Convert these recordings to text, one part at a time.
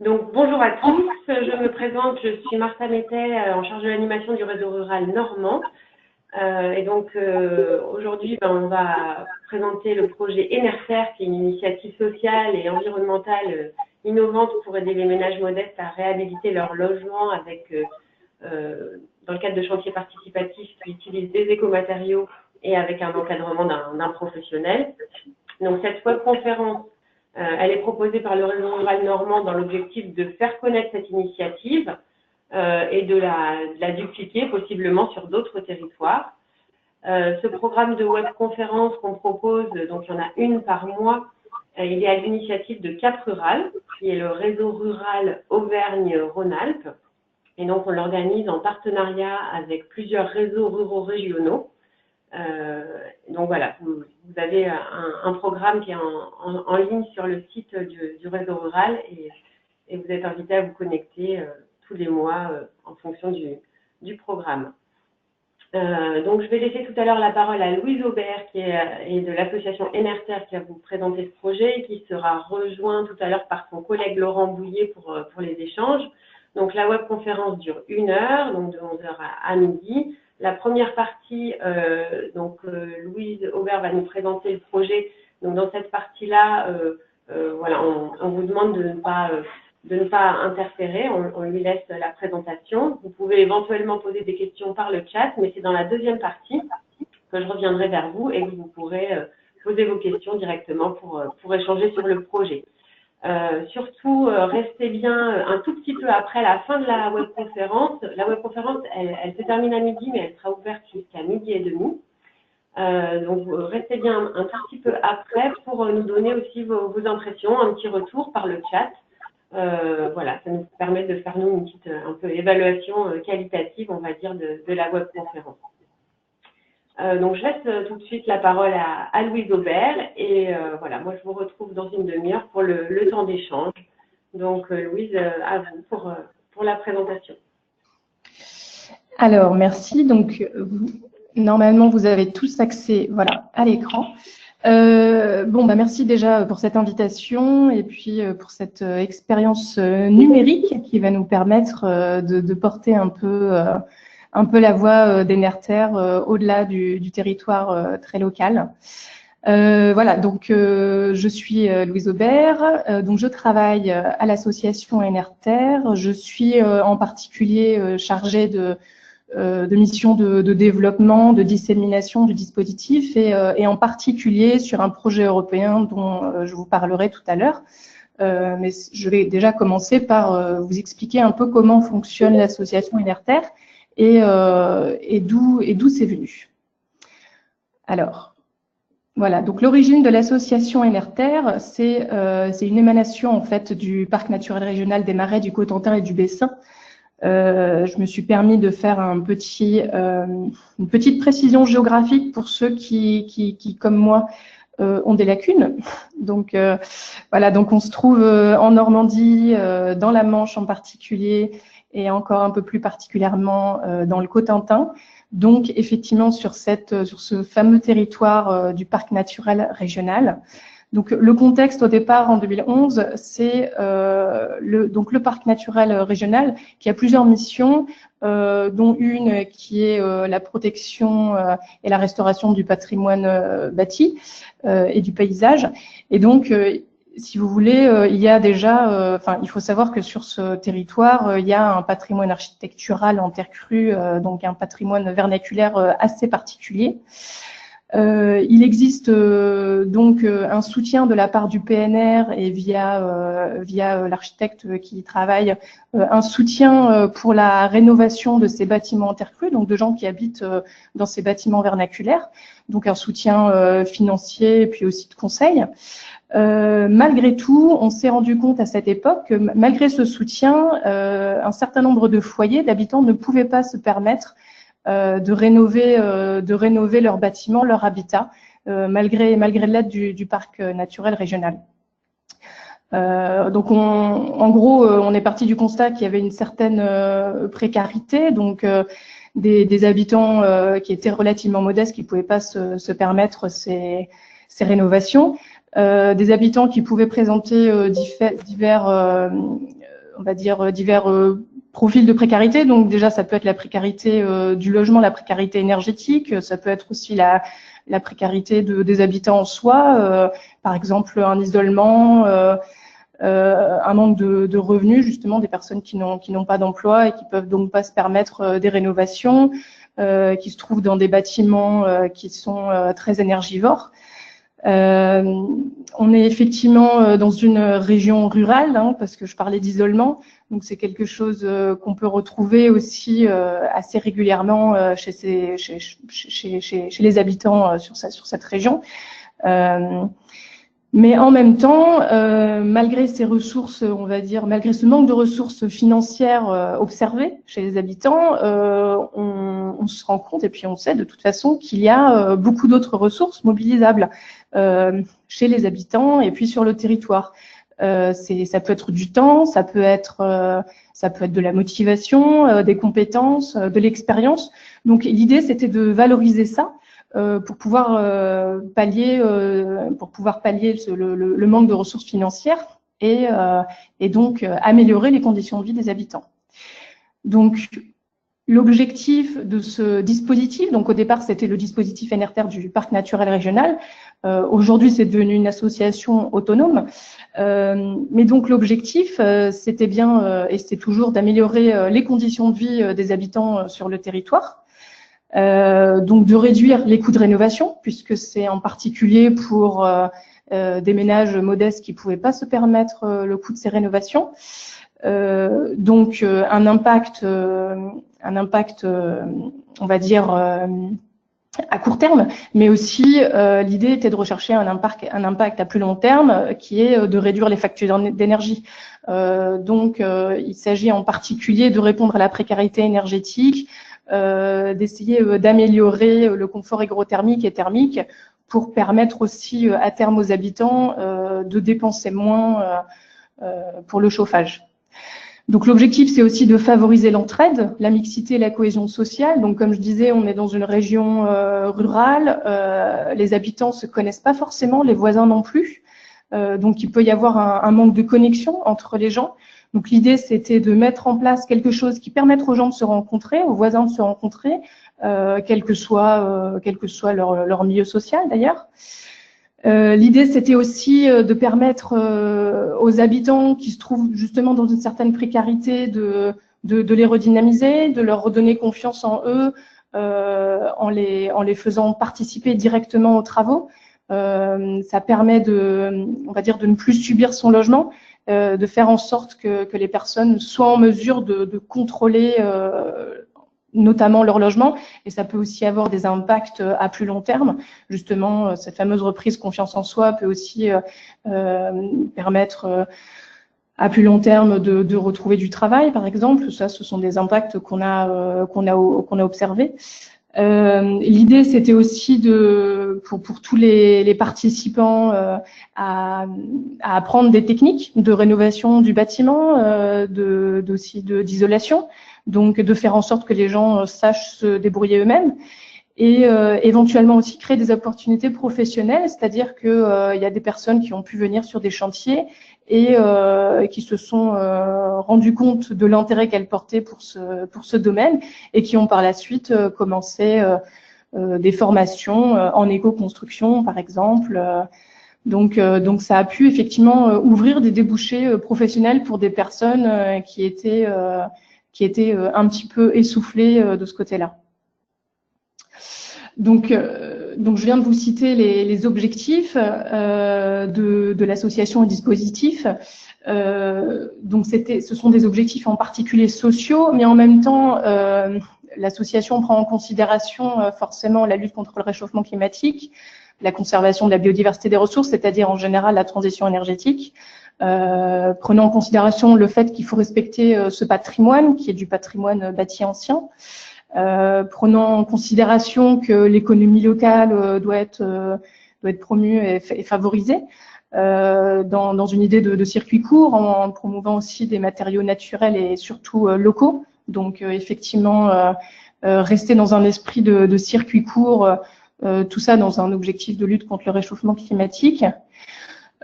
Donc, bonjour à tous, je me présente, je suis Martha Mettet, en charge de l'animation du réseau rural normand. Aujourd'hui, on va présenter le projet Enerter, qui est une initiative sociale et environnementale innovante pour aider les ménages modestes à réhabiliter leur logement dans le cadre de chantiers participatifs qui utilisent des écomatériaux et avec un encadrement d'un professionnel. Donc, cette webconférence, elle est proposée par le réseau rural normand dans l'objectif de faire connaître cette initiative et de la dupliquer possiblement sur d'autres territoires. Ce programme de webconférence qu'on propose, donc il y en a une par mois, il est à l'initiative de Cap Rural, qui est le réseau rural Auvergne-Rhône-Alpes. Et donc on l'organise en partenariat avec plusieurs réseaux ruraux régionaux. Donc voilà, vous avez un programme qui est en ligne sur le site du réseau rural et vous êtes invité à vous connecter tous les mois en fonction du programme. Donc je vais laisser tout à l'heure la parole à Louise Aubert qui est de l'association Enerter qui va vous présenter ce projet et qui sera rejoint tout à l'heure par son collègue Laurent Bouillet pour les échanges. Donc la webconférence dure 1 heure, donc de 11h à midi. La première partie, Louise Aubert va nous présenter le projet. Donc dans cette partie-là, voilà, on vous demande de ne pas interférer, on lui laisse la présentation. Vous pouvez éventuellement poser des questions par le chat, mais c'est dans la deuxième partie que je reviendrai vers vous et que vous pourrez poser vos questions directement pour échanger sur le projet. Surtout, restez bien un tout petit peu après la fin de la webconférence. La webconférence, elle se termine à midi, mais elle sera ouverte jusqu'à 12h30. Donc, restez bien un tout petit peu après pour nous donner aussi vos impressions, un petit retour par le chat. Voilà, ça nous permet de faire nous une petite un peu évaluation qualitative, on va dire, de la webconférence. Donc, je laisse tout de suite la parole à Louise Aubert et voilà, moi je vous retrouve dans une demi-heure pour le temps d'échange. Donc, Louise, à vous pour la présentation. Alors, merci. Donc, normalement, vous avez tous accès à l'écran. Merci déjà pour cette invitation et puis pour cette expérience numérique qui va nous permettre de porter un peu la voix d'Enerter au-delà du territoire très local. Je suis Louise Aubert, donc je travaille à l'association Enerter. Je suis en particulier chargée de missions de développement, de dissémination du dispositif et en particulier sur un projet européen dont je vous parlerai tout à l'heure. Mais je vais déjà commencer par vous expliquer un peu comment fonctionne l'association Enerter et d'où c'est venu. Alors, voilà, donc l'origine de l'association Enerter, c'est une émanation en fait du parc naturel régional des Marais, du Cotentin et du Bessin. Je me suis permis de faire une petite précision géographique pour ceux qui comme moi, ont des lacunes. Donc, donc on se trouve en Normandie, dans la Manche en particulier, et encore un peu plus particulièrement dans le Cotentin. Donc, effectivement, sur ce fameux territoire du parc naturel régional. Donc, le contexte au départ, en 2011, c'est le parc naturel régional qui a plusieurs missions, dont une qui est la protection et la restauration du patrimoine bâti et du paysage. Et donc, si vous voulez, il y a déjà, il faut savoir que sur ce territoire, il y a un patrimoine architectural en terre crue, donc un patrimoine vernaculaire assez particulier. Il existe donc un soutien de la part du PNR et via l'architecte qui y travaille, un soutien pour la rénovation de ces bâtiments en terre crue, donc de gens qui habitent dans ces bâtiments vernaculaires, donc un soutien financier et puis aussi de conseil. Malgré tout, on s'est rendu compte à cette époque que malgré ce soutien, un certain nombre de foyers d'habitants ne pouvaient pas se permettre de rénover leurs bâtiments, leur habitat, malgré l'aide du parc naturel régional. Donc, en gros, on est parti du constat qu'il y avait une certaine précarité, donc des habitants qui étaient relativement modestes, qui ne pouvaient pas se permettre ces rénovations, des habitants qui pouvaient présenter divers on va dire, divers profils de précarité. Donc déjà, ça peut être la précarité du logement, la précarité énergétique, ça peut être aussi la précarité des habitants en soi, par exemple un isolement, un manque de revenus, justement, des personnes qui n'ont pas d'emploi et qui peuvent donc pas se permettre des rénovations, qui se trouvent dans des bâtiments qui sont très énergivores. On est effectivement dans une région rurale, hein, parce que je parlais d'isolement, donc c'est quelque chose qu'on peut retrouver aussi assez régulièrement chez les habitants sur cette région. Mais en même temps, malgré ces ressources, on va dire, malgré ce manque de ressources financières observées chez les habitants, on se rend compte, et puis on sait de toute façon qu'il y a beaucoup d'autres ressources mobilisables chez les habitants et puis sur le territoire. Ça peut être du temps, ça peut être de la motivation, des compétences, de l'expérience. Donc l'idée, c'était de valoriser ça. Pour pouvoir pallier le manque de ressources financières et donc améliorer les conditions de vie des habitants. Donc l'objectif de ce dispositif, donc au départ c'était le dispositif NRTR du parc naturel régional, aujourd'hui c'est devenu une association autonome, mais donc l'objectif c'était bien et c'est toujours d'améliorer les conditions de vie des habitants sur le territoire. Donc de réduire les coûts de rénovation, puisque c'est en particulier pour des ménages modestes qui ne pouvaient pas se permettre le coût de ces rénovations. Donc un impact, on va dire, à court terme, mais aussi l'idée était de rechercher un impact à plus long terme, qui est de réduire les factures d'énergie. Donc il s'agit en particulier de répondre à la précarité énergétique, d'essayer d'améliorer le confort hygrothermique et thermique pour permettre aussi à terme aux habitants de dépenser moins pour le chauffage. Donc l'objectif, c'est aussi de favoriser l'entraide, la mixité et la cohésion sociale. Donc comme je disais, on est dans une région rurale, les habitants se connaissent pas forcément, les voisins non plus. Donc il peut y avoir un manque de connexion entre les gens. Donc l'idée, c'était de mettre en place quelque chose qui permette aux gens de se rencontrer, aux voisins de se rencontrer, quel que soit leur milieu social d'ailleurs. L'idée, c'était aussi de permettre aux habitants qui se trouvent justement dans une certaine précarité de les redynamiser, de leur redonner confiance en eux en les faisant participer directement aux travaux. Ça permet on va dire, de ne plus subir son logement, de faire en sorte que les personnes soient en mesure de contrôler notamment leur logement, et ça peut aussi avoir des impacts à plus long terme. Justement, cette fameuse reprise confiance en soi peut aussi permettre à plus long terme de retrouver du travail, par exemple. Ça, ce sont des impacts qu'on a observés. L'idée, c'était aussi pour tous les participants à apprendre des techniques de rénovation du bâtiment, aussi d'isolation, donc de faire en sorte que les gens sachent se débrouiller eux-mêmes et éventuellement aussi créer des opportunités professionnelles, c'est-à-dire que il y a des personnes qui ont pu venir sur des chantiers et qui se sont rendus compte de l'intérêt qu'elles portaient pour ce domaine et qui ont par la suite commencé des formations en éco-construction, par exemple. Donc ça a pu effectivement ouvrir des débouchés professionnels pour des personnes qui étaient un petit peu essoufflées de ce côté-là. Donc je viens de vous citer les objectifs de l'association et dispositif. Donc ce sont des objectifs en particulier sociaux, mais en même temps, l'association prend en considération forcément la lutte contre le réchauffement climatique, la conservation de la biodiversité des ressources, c'est-à-dire en général la transition énergétique, prenant en considération le fait qu'il faut respecter ce patrimoine qui est du patrimoine bâti ancien. Prenant en considération que l'économie locale doit être promue et favorisée dans une idée de circuit court, en promouvant aussi des matériaux naturels et surtout locaux. Donc effectivement, rester dans un esprit de circuit court, tout ça dans un objectif de lutte contre le réchauffement climatique.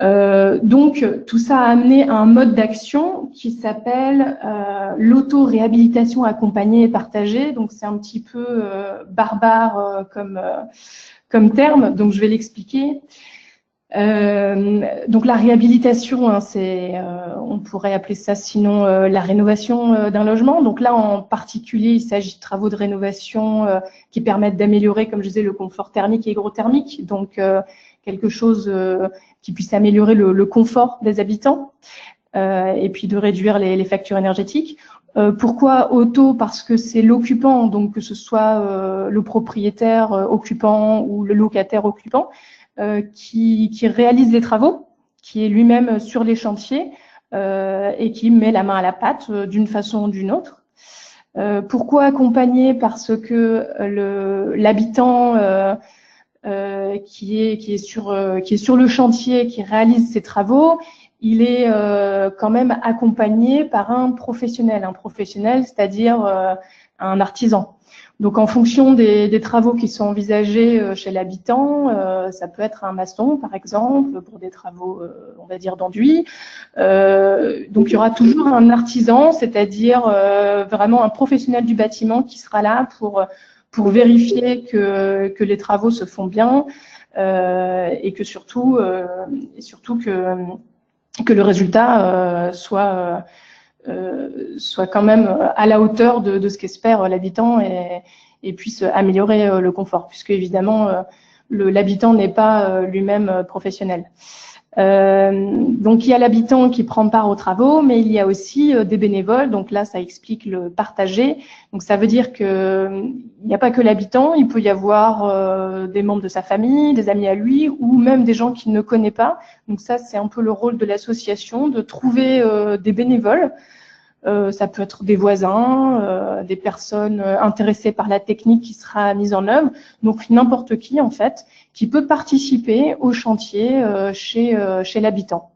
Donc, tout ça a amené à un mode d'action qui s'appelle l'auto-réhabilitation accompagnée et partagée. Donc, c'est un petit peu barbare comme terme, donc je vais l'expliquer. Donc, la réhabilitation, hein, on pourrait appeler ça sinon la rénovation d'un logement. Donc là, en particulier, il s'agit de travaux de rénovation qui permettent d'améliorer, comme je disais, le confort thermique et hygrothermique. Donc, quelque chose qui puisse améliorer le confort des habitants et puis de réduire les factures énergétiques. Pourquoi auto? Parce que c'est l'occupant, donc que ce soit le propriétaire occupant ou le locataire occupant, qui réalise les travaux, qui est lui-même sur les chantiers et qui met la main à la pâte d'une façon ou d'une autre. Pourquoi accompagner? Parce que l'habitant qui est sur le chantier, qui réalise ses travaux, il est quand même accompagné par un professionnel, c'est-à-dire un artisan. Donc, en fonction des travaux qui sont envisagés chez l'habitant, ça peut être un maçon, par exemple, pour des travaux, on va dire, d'enduit. Donc, il y aura toujours un artisan, c'est-à-dire vraiment un professionnel du bâtiment qui sera là pour vérifier que les travaux se font bien et que surtout que le résultat soit quand même à la hauteur de ce qu'espère l'habitant et puisse améliorer le confort, puisque évidemment l'habitant n'est pas lui-même professionnel. Donc il y a l'habitant qui prend part aux travaux, mais il y a aussi des bénévoles. Donc là, ça explique le partager. Donc ça veut dire que il n'y a pas que l'habitant, il peut y avoir des membres de sa famille, des amis à lui, ou même des gens qu'il ne connaît pas. Donc ça, c'est un peu le rôle de l'association, de trouver des bénévoles. Ça peut être des voisins, des personnes intéressées par la technique qui sera mise en œuvre. Donc n'importe qui en fait, qui peut participer au chantier chez l'habitant.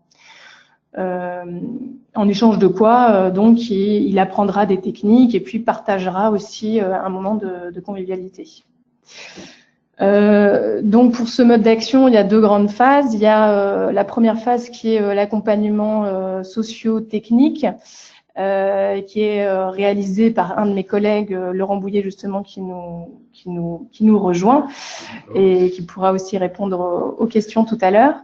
En échange de quoi, donc, il apprendra des techniques et puis partagera aussi un moment de convivialité. Donc, pour ce mode d'action, il y a deux grandes phases. Il y a la première phase qui est l'accompagnement socio-technique, qui est réalisé par un de mes collègues, Laurent Bouillet, justement, qui nous rejoint et qui pourra aussi répondre aux questions tout à l'heure.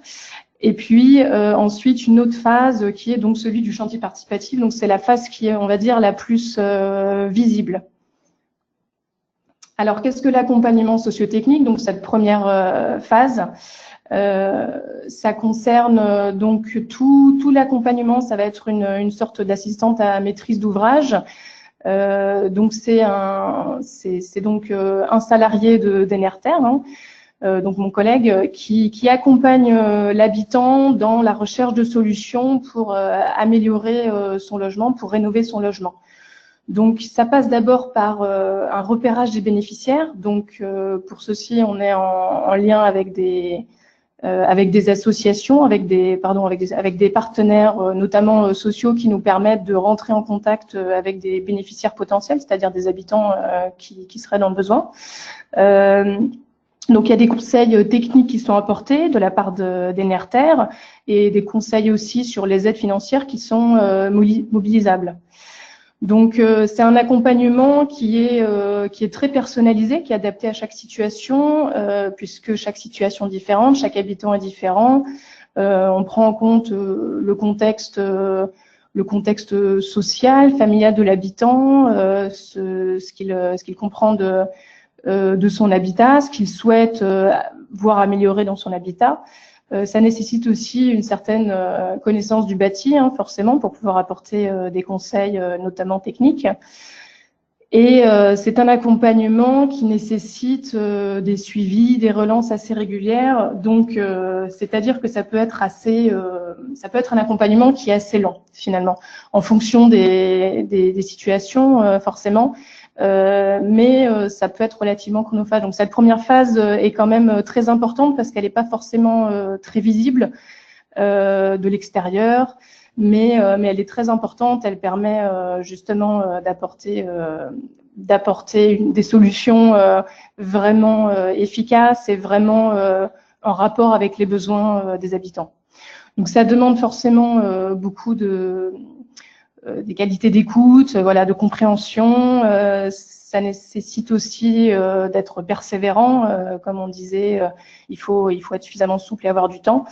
Et puis ensuite, une autre phase qui est donc celui du chantier participatif. Donc, c'est la phase qui est, on va dire, la plus visible. Alors, qu'est-ce que l'accompagnement socio-technique? Donc, cette première phase, ça concerne donc tout l'accompagnement. Ça va être une sorte d'assistante à maîtrise d'ouvrage. Donc c'est donc un salarié d'Enerter, hein, donc mon collègue qui accompagne l'habitant dans la recherche de solutions pour améliorer son logement, pour rénover son logement. Donc ça passe d'abord par un repérage des bénéficiaires. Donc pour ceci, on est en lien avec des associations, avec des partenaires, notamment sociaux, qui nous permettent de rentrer en contact avec des bénéficiaires potentiels, c'est-à-dire des habitants qui seraient dans le besoin. Donc, il y a des conseils techniques qui sont apportés de la part d'Enerter et des conseils aussi sur les aides financières qui sont mobilisables. Donc, c'est un accompagnement qui est très personnalisé, qui est adapté à chaque situation, puisque chaque situation est différente, chaque habitant est différent. On prend en compte le contexte social, familial de l'habitant, ce qu'il comprend de son habitat, ce qu'il souhaite voir améliorer dans son habitat. Ça nécessite aussi une certaine connaissance du bâti, hein, forcément, pour pouvoir apporter des conseils, notamment techniques. Et c'est un accompagnement qui nécessite des suivis, des relances assez régulières. Donc, c'est-à-dire que ça peut être un accompagnement qui est assez lent, finalement, en fonction des situations, forcément. Mais ça peut être relativement chronophage. Donc cette première phase est quand même très importante parce qu'elle n'est pas forcément très visible de l'extérieur, mais elle est très importante. Elle permet justement d'apporter des solutions vraiment efficaces et vraiment en rapport avec les besoins des habitants. Donc ça demande forcément beaucoup des qualités d'écoute, voilà, de compréhension. Ça nécessite aussi d'être persévérant, comme on disait. Il faut être suffisamment souple et avoir du temps,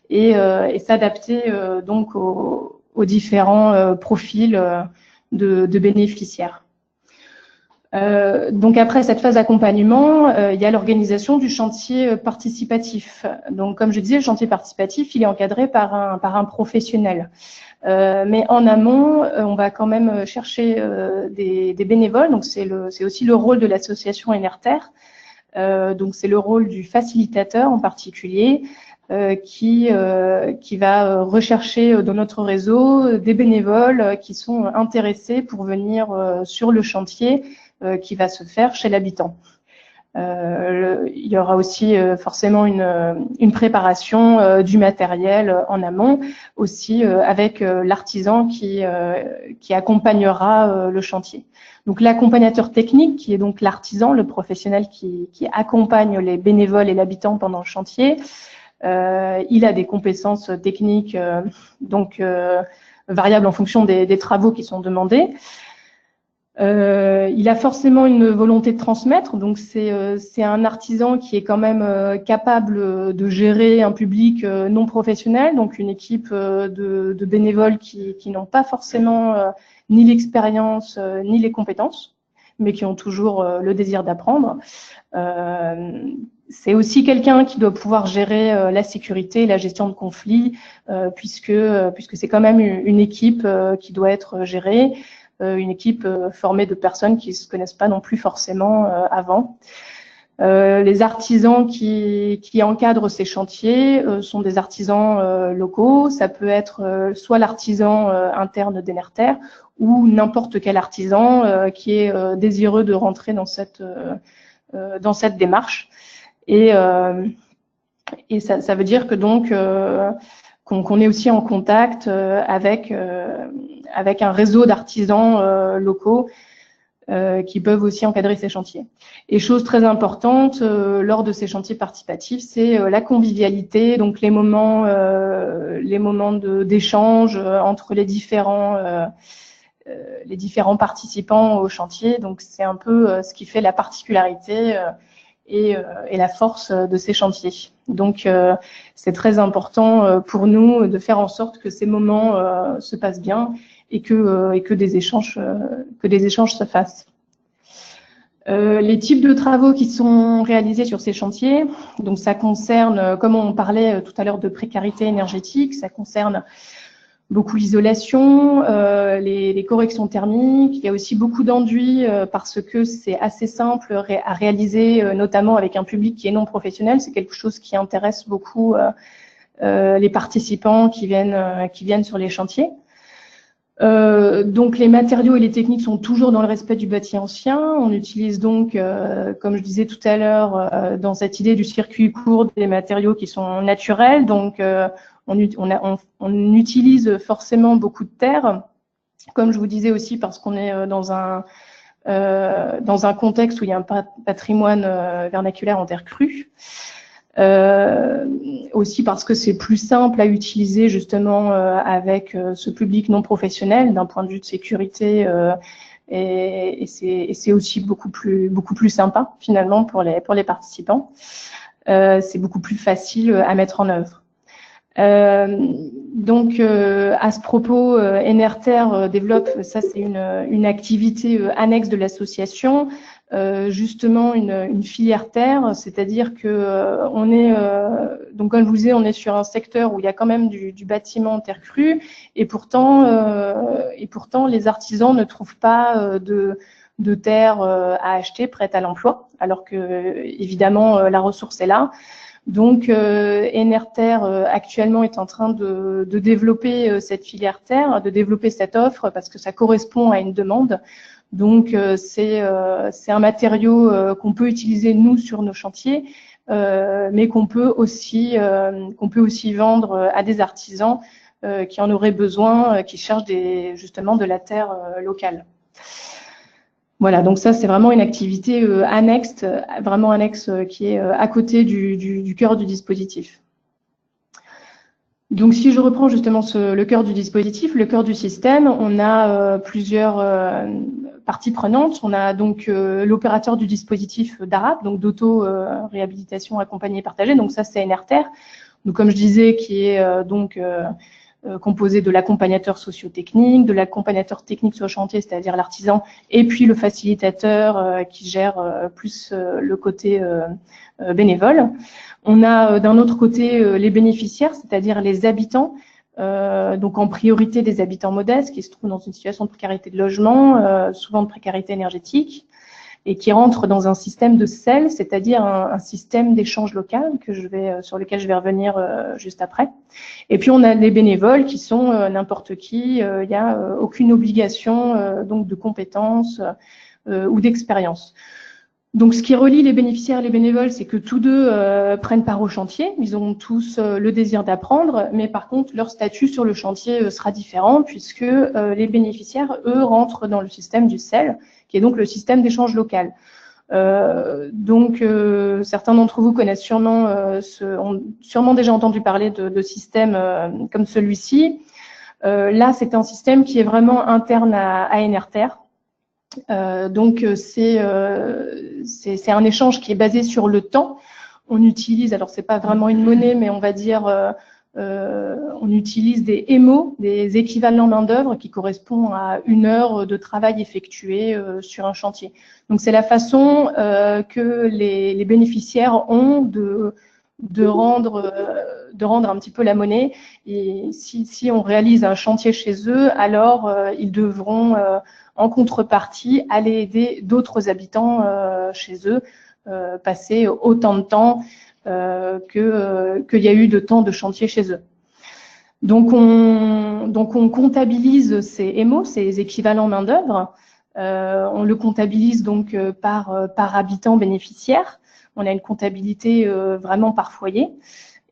et s'adapter donc aux différents profils de bénéficiaires. Donc après cette phase d'accompagnement, il y a l'organisation du chantier participatif. Donc comme je disais, le chantier participatif, il est encadré par un professionnel. Mais en amont, on va quand même chercher des bénévoles. Donc c'est aussi le rôle de l'association Enerter. Donc c'est le rôle du facilitateur en particulier, qui va rechercher dans notre réseau des bénévoles qui sont intéressés pour venir sur le chantier qui va se faire chez l'habitant. Il y aura aussi forcément une préparation du matériel en amont, aussi avec l'artisan qui accompagnera le chantier. Donc l'accompagnateur technique, qui est donc l'artisan, le professionnel qui accompagne les bénévoles et l'habitant pendant le chantier, il a des compétences techniques donc variables en fonction des travaux qui sont demandés. Il a forcément une volonté de transmettre, donc c'est un artisan qui est quand même capable de gérer un public non professionnel, donc une équipe de bénévoles qui n'ont pas forcément ni l'expérience ni les compétences, mais qui ont toujours le désir d'apprendre. C'est aussi quelqu'un qui doit pouvoir gérer la sécurité, la gestion de conflits, puisque c'est quand même une équipe qui doit être gérée. Une équipe formée de personnes qui ne se connaissent pas non plus forcément avant. Les artisans qui encadrent ces chantiers sont des artisans locaux. Ça peut être soit l'artisan interne d'Enerter ou n'importe quel artisan qui est désireux de rentrer dans cette démarche. Et ça veut dire que donc qu'on est aussi en contact avec un réseau d'artisans locaux qui peuvent aussi encadrer ces chantiers. Et chose très importante lors de ces chantiers participatifs, c'est la convivialité, donc les moments d'échange entre les différents participants au chantier. Donc c'est un peu ce qui fait la particularité et la force de ces chantiers. Donc c'est très important pour nous de faire en sorte que ces moments se passent bien et que des échanges se fassent. Les types de travaux qui sont réalisés sur ces chantiers, donc ça concerne, comme on parlait tout à l'heure de précarité énergétique, ça concerne beaucoup l'isolation, les corrections thermiques. Il y a aussi beaucoup d'enduit parce que c'est assez simple à réaliser, notamment avec un public qui est non professionnel. C'est quelque chose qui intéresse beaucoup les participants qui viennent sur les chantiers. Donc les matériaux et les techniques sont toujours dans le respect du bâti ancien. On utilise donc, comme je disais tout à l'heure, dans cette idée du circuit court, des matériaux qui sont naturels. Donc on utilise forcément beaucoup de terre, comme je vous disais aussi parce qu'on est dans un contexte où il y a un patrimoine vernaculaire en terre crue. Aussi parce que c'est plus simple à utiliser justement avec ce public non professionnel d'un point de vue de sécurité et c'est aussi beaucoup plus sympa finalement pour les participants. C'est beaucoup plus facile à mettre en œuvre. Donc à ce propos, Enerter développe, ça c'est une activité annexe de l'association, justement une filière terre, c'est-à-dire que on est donc comme je vous disais, on est sur un secteur où il y a quand même du bâtiment en terre crue et pourtant les artisans ne trouvent pas de terre à acheter prête à l'emploi, alors que évidemment la ressource est là. Donc Enerter actuellement est en train de développer cette filière terre, de développer cette offre parce que ça correspond à une demande. Donc c'est un matériau qu'on peut utiliser nous sur nos chantiers, mais qu'on peut aussi vendre à des artisans qui en auraient besoin, qui cherchent justement de la terre locale. Voilà, donc ça c'est vraiment une activité annexe, qui est à côté du cœur du dispositif. Donc, si je reprends justement le cœur du dispositif, le cœur du système, on a plusieurs parties prenantes. On a donc l'opérateur du dispositif d'ARAP, donc d'auto-réhabilitation accompagnée et partagée. Donc ça, c'est NRTR. Donc, comme je disais, qui est composé de l'accompagnateur socio-technique, de l'accompagnateur technique sur le chantier, c'est-à-dire l'artisan, et puis le facilitateur qui gère plus le côté bénévole. On a d'un autre côté les bénéficiaires, c'est-à-dire les habitants, donc en priorité des habitants modestes qui se trouvent dans une situation de précarité de logement, souvent de précarité énergétique, et qui rentrent dans un système de SEL, c'est-à-dire un système d'échange local sur lequel je vais revenir juste après. Et puis on a les bénévoles qui sont n'importe qui, il n'y a aucune obligation donc de compétences ou d'expérience. Donc, ce qui relie les bénéficiaires et les bénévoles, c'est que tous deux prennent part au chantier. Ils ont tous le désir d'apprendre, mais par contre, leur statut sur le chantier sera différent puisque les bénéficiaires, eux, rentrent dans le système du SEL, qui est donc le système d'échange local. Donc, certains d'entre vous connaissent sûrement, ont sûrement déjà entendu parler de systèmes comme celui-ci. Là, c'est un système qui est vraiment interne à NRTR. Donc c'est un échange qui est basé sur le temps. On utilise, alors c'est pas vraiment une monnaie, mais on va dire on utilise des EMO, des équivalents main-d'œuvre qui correspondent à 1 heure de travail effectué sur un chantier. Donc c'est la façon que les bénéficiaires ont de rendre un petit peu la monnaie. Et si on réalise un chantier chez eux, alors ils devront en contrepartie aller aider d'autres habitants chez eux, passer autant de temps qu'il y a eu de temps de chantier chez eux. Donc on comptabilise ces EMO, ces équivalents main-d'œuvre. On le comptabilise donc par habitant bénéficiaire. On a une comptabilité vraiment par foyer.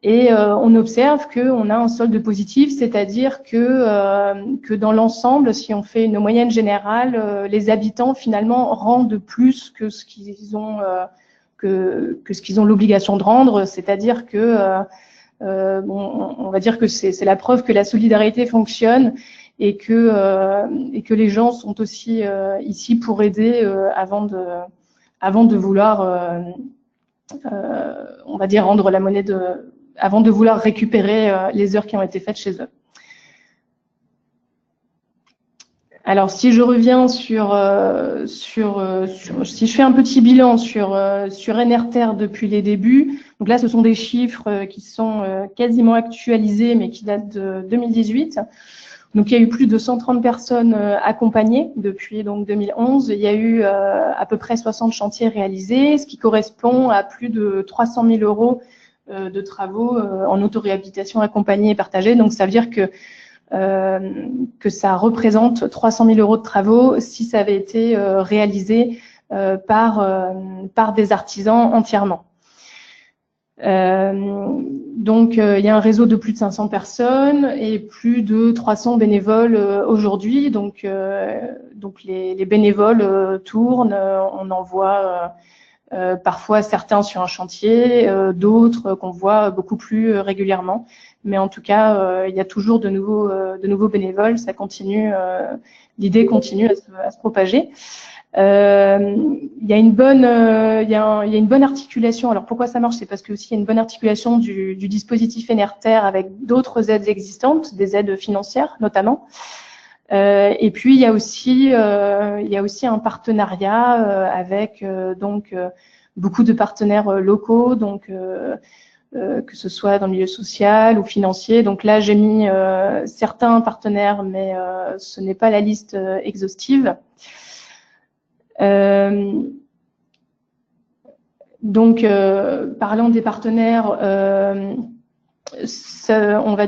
Et on observe qu'on a un solde positif, c'est-à-dire que dans l'ensemble, si on fait une moyenne générale, les habitants finalement rendent plus que ce qu'ils ont l'obligation de rendre, c'est-à-dire que on va dire que c'est la preuve que la solidarité fonctionne et que les gens sont aussi ici pour aider avant de vouloir on va dire rendre la monnaie avant de vouloir récupérer les heures qui ont été faites chez eux. Alors, si je reviens si je fais un petit bilan sur NRTR depuis les débuts, donc là, ce sont des chiffres qui sont quasiment actualisés, mais qui datent de 2018. Donc, il y a eu plus de 130 personnes accompagnées depuis donc 2011. Il y a eu à peu près 60 chantiers réalisés, ce qui correspond à plus de 300 000 € de travaux en autoréhabilitation accompagnée et partagée. Donc, ça veut dire que ça représente 300 000 € de travaux si ça avait été réalisé par des artisans entièrement. Donc, il y a un réseau de plus de 500 personnes et plus de 300 bénévoles aujourd'hui. Donc les bénévoles tournent, on en voit parfois certains sur un chantier, d'autres qu'on voit beaucoup plus régulièrement. Mais en tout cas, il y a toujours de nouveaux bénévoles. Ça continue, l'idée continue à se propager. Il y a une bonne articulation. Alors pourquoi ça marche? C'est parce que aussi il y a une bonne articulation du dispositif NRTR avec d'autres aides existantes, des aides financières notamment. Et puis il y a aussi un partenariat avec donc beaucoup de partenaires locaux, donc que ce soit dans le milieu social ou financier. Donc là j'ai mis certains partenaires, mais ce n'est pas la liste exhaustive. Donc, parlant des partenaires, on va,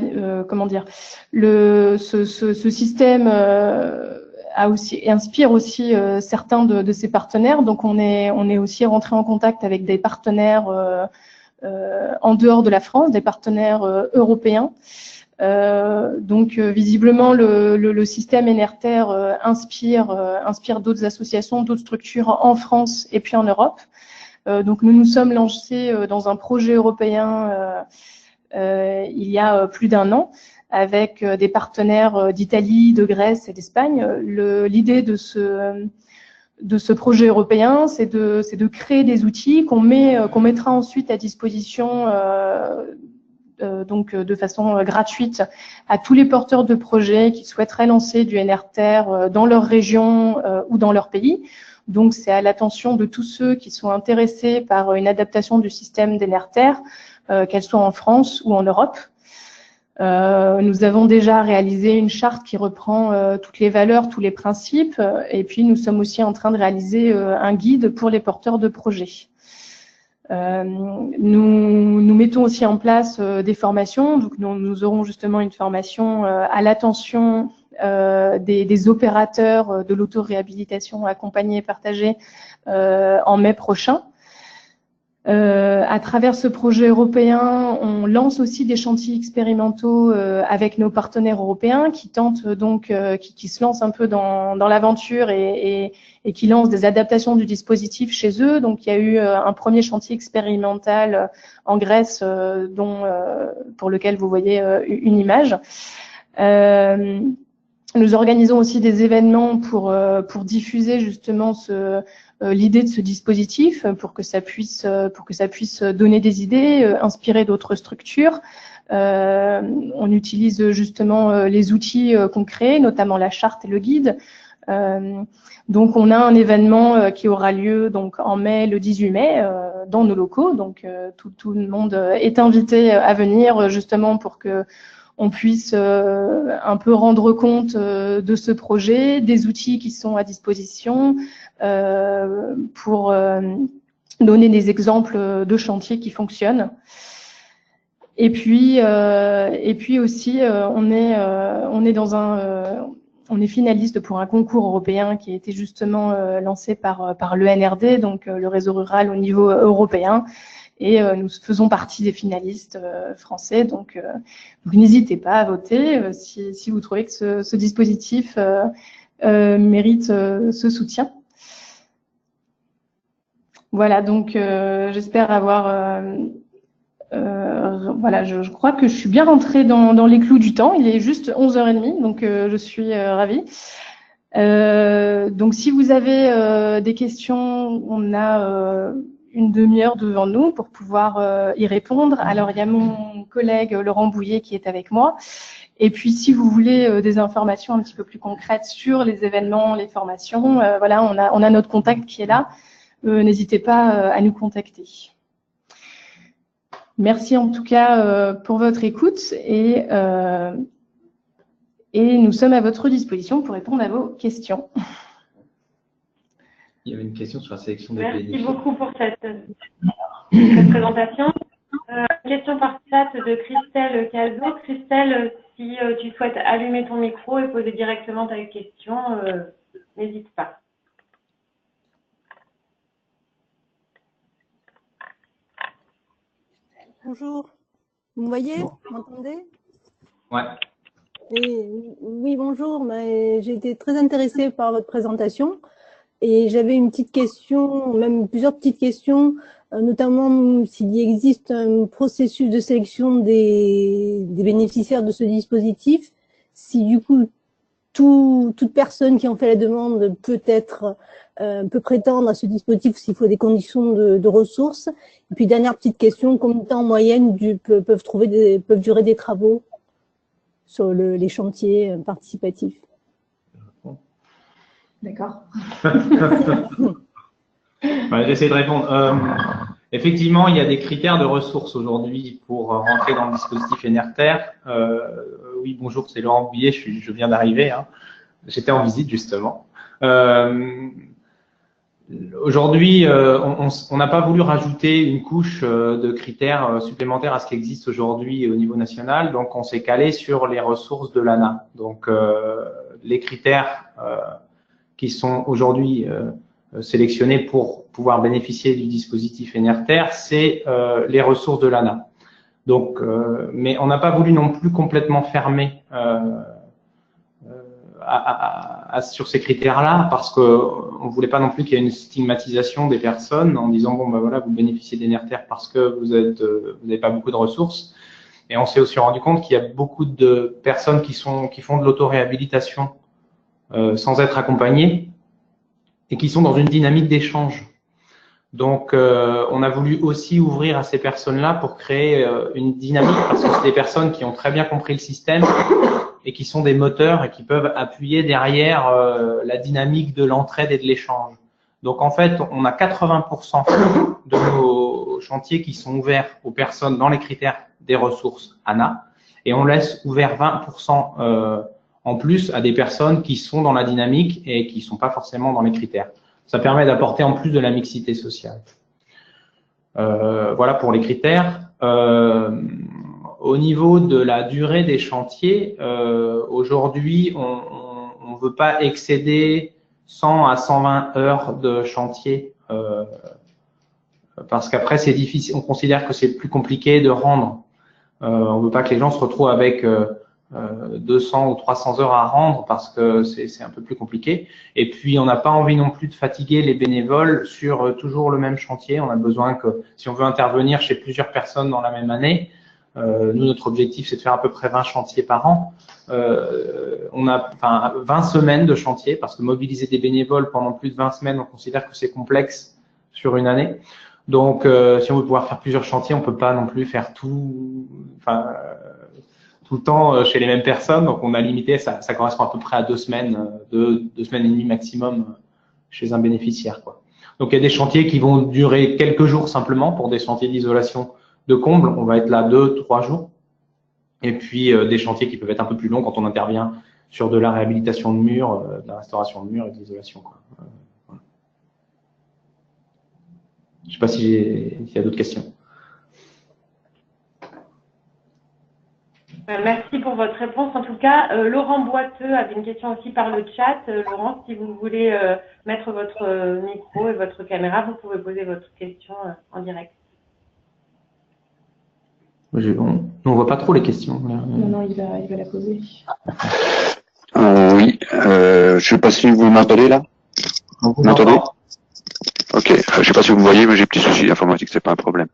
comment dire, ce système inspire aussi certains de ses partenaires. Donc, on est aussi rentré en contact avec des partenaires en dehors de la France, des partenaires européens. Donc visiblement le système NRTR inspire d'autres associations, d'autres structures en France et puis en Europe. Donc nous nous sommes lancés dans un projet européen il y a plus d'1 an, avec des partenaires d'Italie, de Grèce et d'Espagne. L'idée de ce projet européen, c'est de créer des outils qu'on mettra ensuite à disposition donc de façon gratuite à tous les porteurs de projets qui souhaiteraient lancer du NRTR dans leur région ou dans leur pays. Donc c'est à l'attention de tous ceux qui sont intéressés par une adaptation du système d'NRTR, qu'elle soit en France ou en Europe. Nous avons déjà réalisé une charte qui reprend toutes les valeurs, tous les principes, et puis nous sommes aussi en train de réaliser un guide pour les porteurs de projets. Nous mettons aussi en place des formations. Donc nous aurons justement une formation à l'attention des opérateurs de l'auto-réhabilitation accompagnée et partagée en mai prochain. À travers ce projet européen, on lance aussi des chantiers expérimentaux avec nos partenaires européens qui tentent donc, qui se lancent un peu dans l'aventure et qui lancent des adaptations du dispositif chez eux. Donc, il y a eu un premier chantier expérimental en Grèce, pour lequel vous voyez une image. Nous organisons aussi des événements pour diffuser justement l'idée de ce dispositif, pour que ça puisse donner des idées, inspirer d'autres structures. On utilise justement les outils qu'on crée, notamment la charte et le guide. Donc on a un événement qui aura lieu donc en mai, le 18 mai, dans nos locaux. Donc tout le monde est invité à venir justement pour que on puisse un peu rendre compte de ce projet, des outils qui sont à disposition, pour donner des exemples de chantiers qui fonctionnent. Et puis aussi, on est finaliste pour un concours européen qui a été justement lancé par l'ENRD, donc le réseau rural au niveau européen. Et nous faisons partie des finalistes français, donc n'hésitez pas à voter si vous trouvez que ce dispositif mérite ce soutien. Voilà, donc j'espère avoir... voilà, je crois que je suis bien rentrée dans les clous du temps. Il est juste 11h30, donc je suis ravie. Donc si vous avez des questions, on a... une demi-heure devant nous pour pouvoir y répondre. Alors, il y a mon collègue Laurent Bouillet qui est avec moi. Et puis, si vous voulez des informations un petit peu plus concrètes sur les événements, les formations, voilà, on a notre contact qui est là. N'hésitez pas à nous contacter. Merci en tout cas pour votre écoute et nous sommes à votre disposition pour répondre à vos questions. Il y avait une question sur la sélection des bénéficiaires. Merci beaucoup pour cette présentation. Question par chat de Christelle Cazot. Christelle, si tu souhaites allumer ton micro et poser directement ta question, n'hésite pas. Bonjour. Vous me voyez? Vous m'entendez? Ouais. Oui, bonjour. J'ai été très intéressée par votre présentation. Et j'avais une petite question, même plusieurs petites questions, notamment s'il existe un processus de sélection des bénéficiaires de ce dispositif, si du coup toute personne qui en fait la demande peut prétendre à ce dispositif, s'il faut des conditions de ressources. Et puis dernière petite question, combien de temps en moyenne peuvent durer des travaux sur les chantiers participatifs? D'accord. J'essaie de répondre. Effectivement, il y a des critères de ressources aujourd'hui pour rentrer dans le dispositif NRTR. Oui, bonjour, c'est Laurent Bouillet, je viens d'arriver. Hein. J'étais en visite justement. Aujourd'hui, on n'a pas voulu rajouter une couche de critères supplémentaires à ce qui existe aujourd'hui au niveau national, donc on s'est calé sur les ressources de l'ANA. Donc, les critères qui sont aujourd'hui sélectionnés pour pouvoir bénéficier du dispositif NRTR, c'est les ressources de l'ANA. Donc, mais on n'a pas voulu non plus complètement fermer sur ces critères-là, parce qu'on ne voulait pas non plus qu'il y ait une stigmatisation des personnes en disant bon ben voilà, vous bénéficiez d'NRTR parce que vous n'avez pas beaucoup de ressources. Et on s'est aussi rendu compte qu'il y a beaucoup de personnes qui font de l'auto-réhabilitation sans être accompagnées et qui sont dans une dynamique d'échange. Donc, on a voulu aussi ouvrir à ces personnes-là pour créer une dynamique, parce que c'est des personnes qui ont très bien compris le système et qui sont des moteurs et qui peuvent appuyer derrière la dynamique de l'entraide et de l'échange. Donc, en fait, on a 80% de nos chantiers qui sont ouverts aux personnes dans les critères des ressources ANA, et on laisse ouvert 20% en plus à des personnes qui sont dans la dynamique et qui ne sont pas forcément dans les critères. Ça permet d'apporter en plus de la mixité sociale. Voilà pour les critères. Au niveau de la durée des chantiers, aujourd'hui, on ne veut pas excéder 100 à 120 heures de chantier parce qu'après, c'est difficile. On considère que c'est plus compliqué de rendre. On ne veut pas que les gens se retrouvent avec 200 ou 300 heures à rendre parce que c'est un peu plus compliqué. Et puis, on n'a pas envie non plus de fatiguer les bénévoles sur toujours le même chantier. On a besoin que, si on veut intervenir chez plusieurs personnes dans la même année, nous, notre objectif, c'est de faire à peu près 20 chantiers par an. On a 20 semaines de chantier parce que mobiliser des bénévoles pendant plus de 20 semaines, on considère que c'est complexe sur une année. Donc, si on veut pouvoir faire plusieurs chantiers, on peut pas non plus faire tout le temps chez les mêmes personnes. Donc, on a limité, ça correspond à peu près à 2 semaines, 2 semaines et demie maximum chez un bénéficiaire, quoi. Donc, il y a des chantiers qui vont durer quelques jours simplement pour des chantiers d'isolation de comble. On va être là 2-3 jours. Et puis, des chantiers qui peuvent être un peu plus longs quand on intervient sur de la réhabilitation de murs, de la restauration de murs et de l'isolation, quoi. Voilà. Je ne sais pas s'il y a d'autres questions. Merci pour votre réponse. En tout cas, Laurent Boiteux avait une question aussi par le chat. Laurent, si vous voulez mettre votre micro et votre caméra, vous pouvez poser votre question en direct. On ne voit pas trop les questions. Non, il va la poser. Oui, je ne sais pas si vous m'entendez là. Vous m'entendez? Ok, je ne sais pas si vous me voyez, mais j'ai des petits soucis informatiques, c'est pas un problème.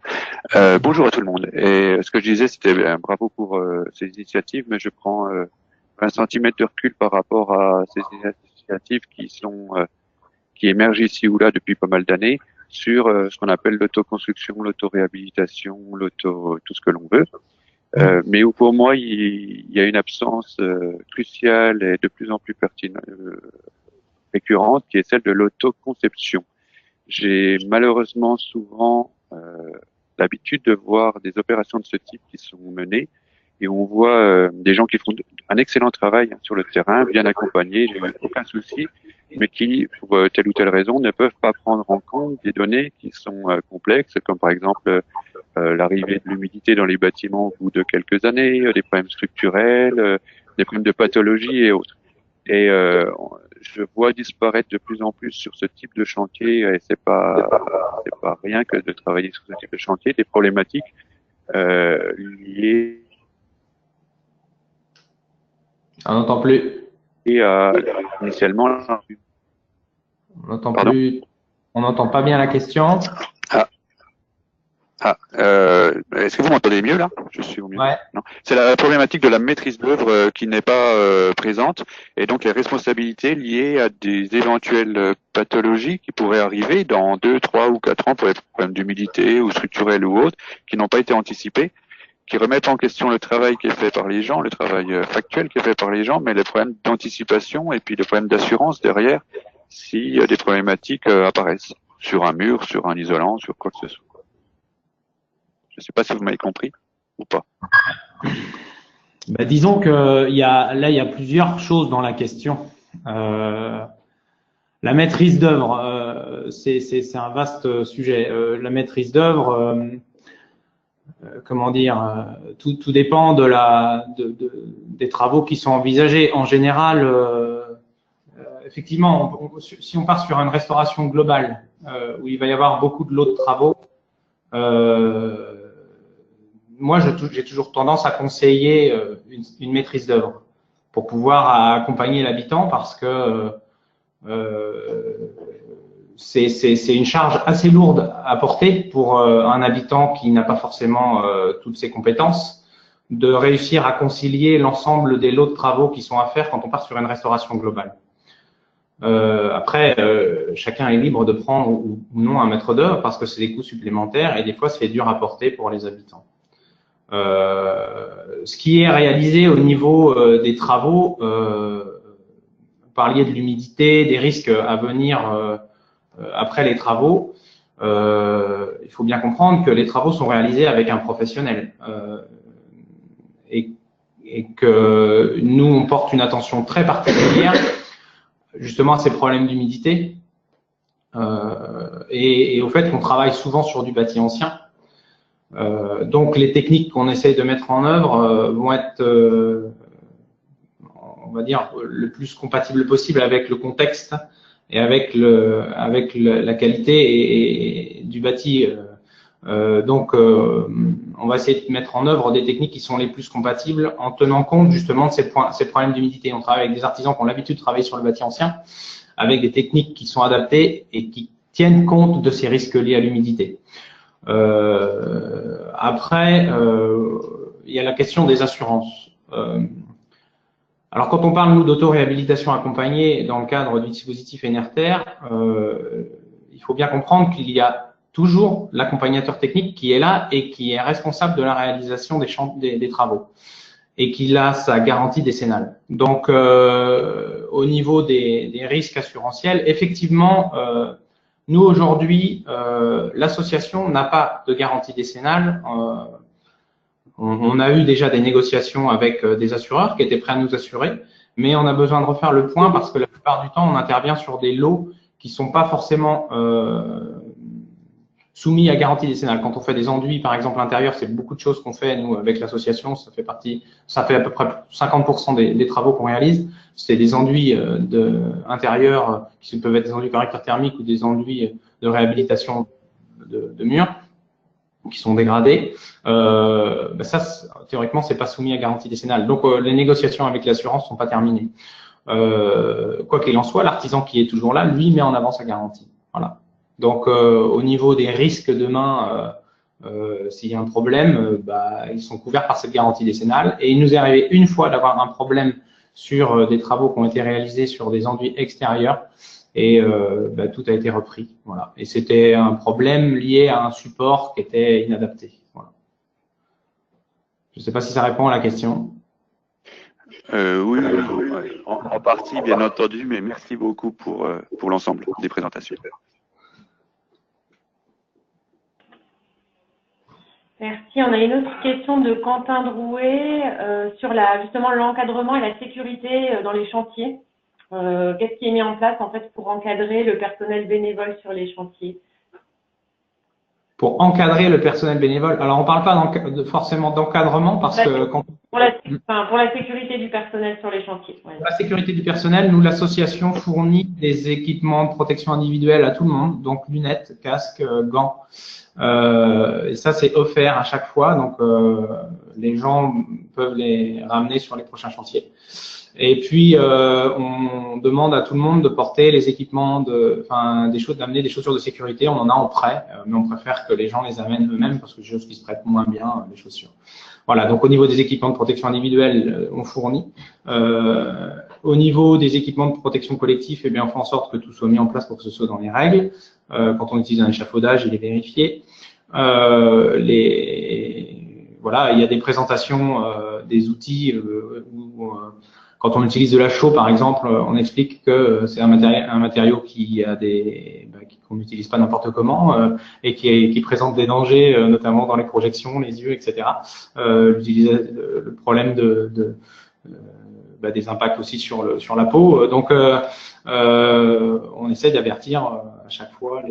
Bonjour à tout le monde. Et ce que je disais, c'était bravo pour ces initiatives, mais je prends 20 cm de recul par rapport à ces initiatives qui émergent ici ou là depuis pas mal d'années sur ce qu'on appelle l'autoconstruction, l'autoréhabilitation, tout ce que l'on veut. Mais où pour moi, il y a une absence cruciale et de plus en plus pertinente, récurrente, qui est celle de l'autoconception. J'ai malheureusement souvent l'habitude de voir des opérations de ce type qui sont menées et on voit des gens qui font un excellent travail sur le terrain, bien accompagnés, j'ai aucun souci, mais qui, pour telle ou telle raison, ne peuvent pas prendre en compte des données qui sont complexes, comme par exemple l'arrivée de l'humidité dans les bâtiments au bout de quelques années, des problèmes structurels, des problèmes de pathologie et autres. Et je vois disparaître de plus en plus sur ce type de chantier, et c'est pas rien que de travailler sur ce type de chantier, des problématiques liées. On n'entend plus. Et initialement. On n'entend plus. On n'entend pas bien la question. Est-ce que vous m'entendez mieux là? Je suis au mieux. Ouais. Non. C'est la problématique de la maîtrise d'œuvre qui n'est pas présente, et donc les responsabilités liées à des éventuelles pathologies qui pourraient arriver dans 2, 3 ou 4 ans pour les problèmes d'humidité ou structurels ou autres, qui n'ont pas été anticipés, qui remettent en question le travail qui est fait par les gens, le travail factuel qui est fait par les gens, mais les problèmes d'anticipation et puis les problèmes d'assurance derrière si des problématiques apparaissent sur un mur, sur un isolant, sur quoi que ce soit. Je ne sais pas si vous m'avez compris ou pas. Ben, disons que il y a plusieurs choses dans la question. La maîtrise d'œuvre, c'est un vaste sujet. La maîtrise d'œuvre, comment dire, tout dépend des travaux qui sont envisagés. En général, effectivement, si on part sur une restauration globale où il va y avoir beaucoup de lots de travaux, moi, j'ai toujours tendance à conseiller une maîtrise d'œuvre pour pouvoir accompagner l'habitant, parce que c'est une charge assez lourde à porter pour un habitant qui n'a pas forcément toutes ses compétences. de réussir à concilier l'ensemble des lots de travaux qui sont à faire quand on part sur une restauration globale. Après, chacun est libre de prendre ou non un mètre d'œuvre parce que c'est des coûts supplémentaires et des fois c'est dur à porter pour les habitants. Ce qui est réalisé au niveau des travaux, vous parliez de l'humidité, des risques à venir après les travaux. Il faut bien comprendre que les travaux sont réalisés avec un professionnel et que nous, on porte une attention très particulière justement à ces problèmes d'humidité et au fait qu'on travaille souvent sur du bâti ancien. Donc les techniques qu'on essaye de mettre en œuvre vont être, on va dire, le plus compatible possible avec le contexte et avec la qualité du bâti. On va essayer de mettre en œuvre des techniques qui sont les plus compatibles en tenant compte justement de ces problèmes d'humidité. On travaille avec des artisans qui ont l'habitude de travailler sur le bâti ancien, avec des techniques qui sont adaptées et qui tiennent compte de ces risques liés à l'humidité. Après, il y a la question des assurances. Alors, quand on parle, nous, d'auto-réhabilitation accompagnée dans le cadre du dispositif NRTR, il faut bien comprendre qu'il y a toujours l'accompagnateur technique qui est là et qui est responsable de la réalisation des travaux et qui a sa garantie décennale. Donc, au niveau des risques assurantiels, effectivement, nous, aujourd'hui, l'association n'a pas de garantie décennale. On a eu déjà des négociations avec des assureurs qui étaient prêts à nous assurer, mais on a besoin de refaire le point parce que la plupart du temps, on intervient sur des lots qui sont pas forcément soumis à garantie décennale. Quand on fait des enduits, par exemple, intérieurs, c'est beaucoup de choses qu'on fait, nous, avec l'association. Ça fait à peu près 50% des travaux qu'on réalise. C'est des enduits intérieurs qui peuvent être des enduits caractère thermique ou des enduits de réhabilitation de murs qui sont dégradés. Ça, théoriquement, c'est pas soumis à garantie décennale. Donc, les négociations avec l'assurance sont pas terminées. Quoi qu'il en soit, l'artisan qui est toujours là, lui, met en avant sa garantie. Voilà. Donc, au niveau des risques demain, s'il y a un problème, ils sont couverts par cette garantie décennale. Et il nous est arrivé une fois d'avoir un problème sur des travaux qui ont été réalisés sur des enduits extérieurs et tout a été repris. Voilà. Et c'était un problème lié à un support qui était inadapté. Voilà. Je ne sais pas si ça répond à la question. Oui, en partie, bien entendu, mais merci beaucoup pour l'ensemble des présentations. Merci. On a une autre question de Quentin Drouet sur justement l'encadrement et la sécurité dans les chantiers. Qu'est-ce qui est mis en place en fait pour encadrer le personnel bénévole sur les chantiers? Pour encadrer le personnel bénévole, alors on ne parle pas forcément d'encadrement parce que pour la sécurité du personnel sur les chantiers. Ouais. Pour la sécurité du personnel, nous, l'association fournit des équipements de protection individuelle à tout le monde, donc lunettes, casques, gants. Et ça, c'est offert à chaque fois, donc les gens peuvent les ramener sur les prochains chantiers. Et puis, on demande à tout le monde de porter les équipements, d'amener des chaussures de sécurité. On en a en prêt, mais on préfère que les gens les amènent eux-mêmes parce que je trouve qu'ils se prêtent moins bien les chaussures. Voilà, donc au niveau des équipements de protection individuelle, on fournit. Au niveau des équipements de protection collective, on fait en sorte que tout soit mis en place pour que ce soit dans les règles. Quand on utilise un échafaudage, il est vérifié. Voilà, il y a des présentations des outils quand on utilise de la chaux, par exemple, on explique que c'est un matériau qui a qu'on n'utilise pas n'importe comment et qui présente des dangers, notamment dans les projections, les yeux, etc. Le problème des impacts aussi sur la peau. Donc, on essaie d'avertir à chaque fois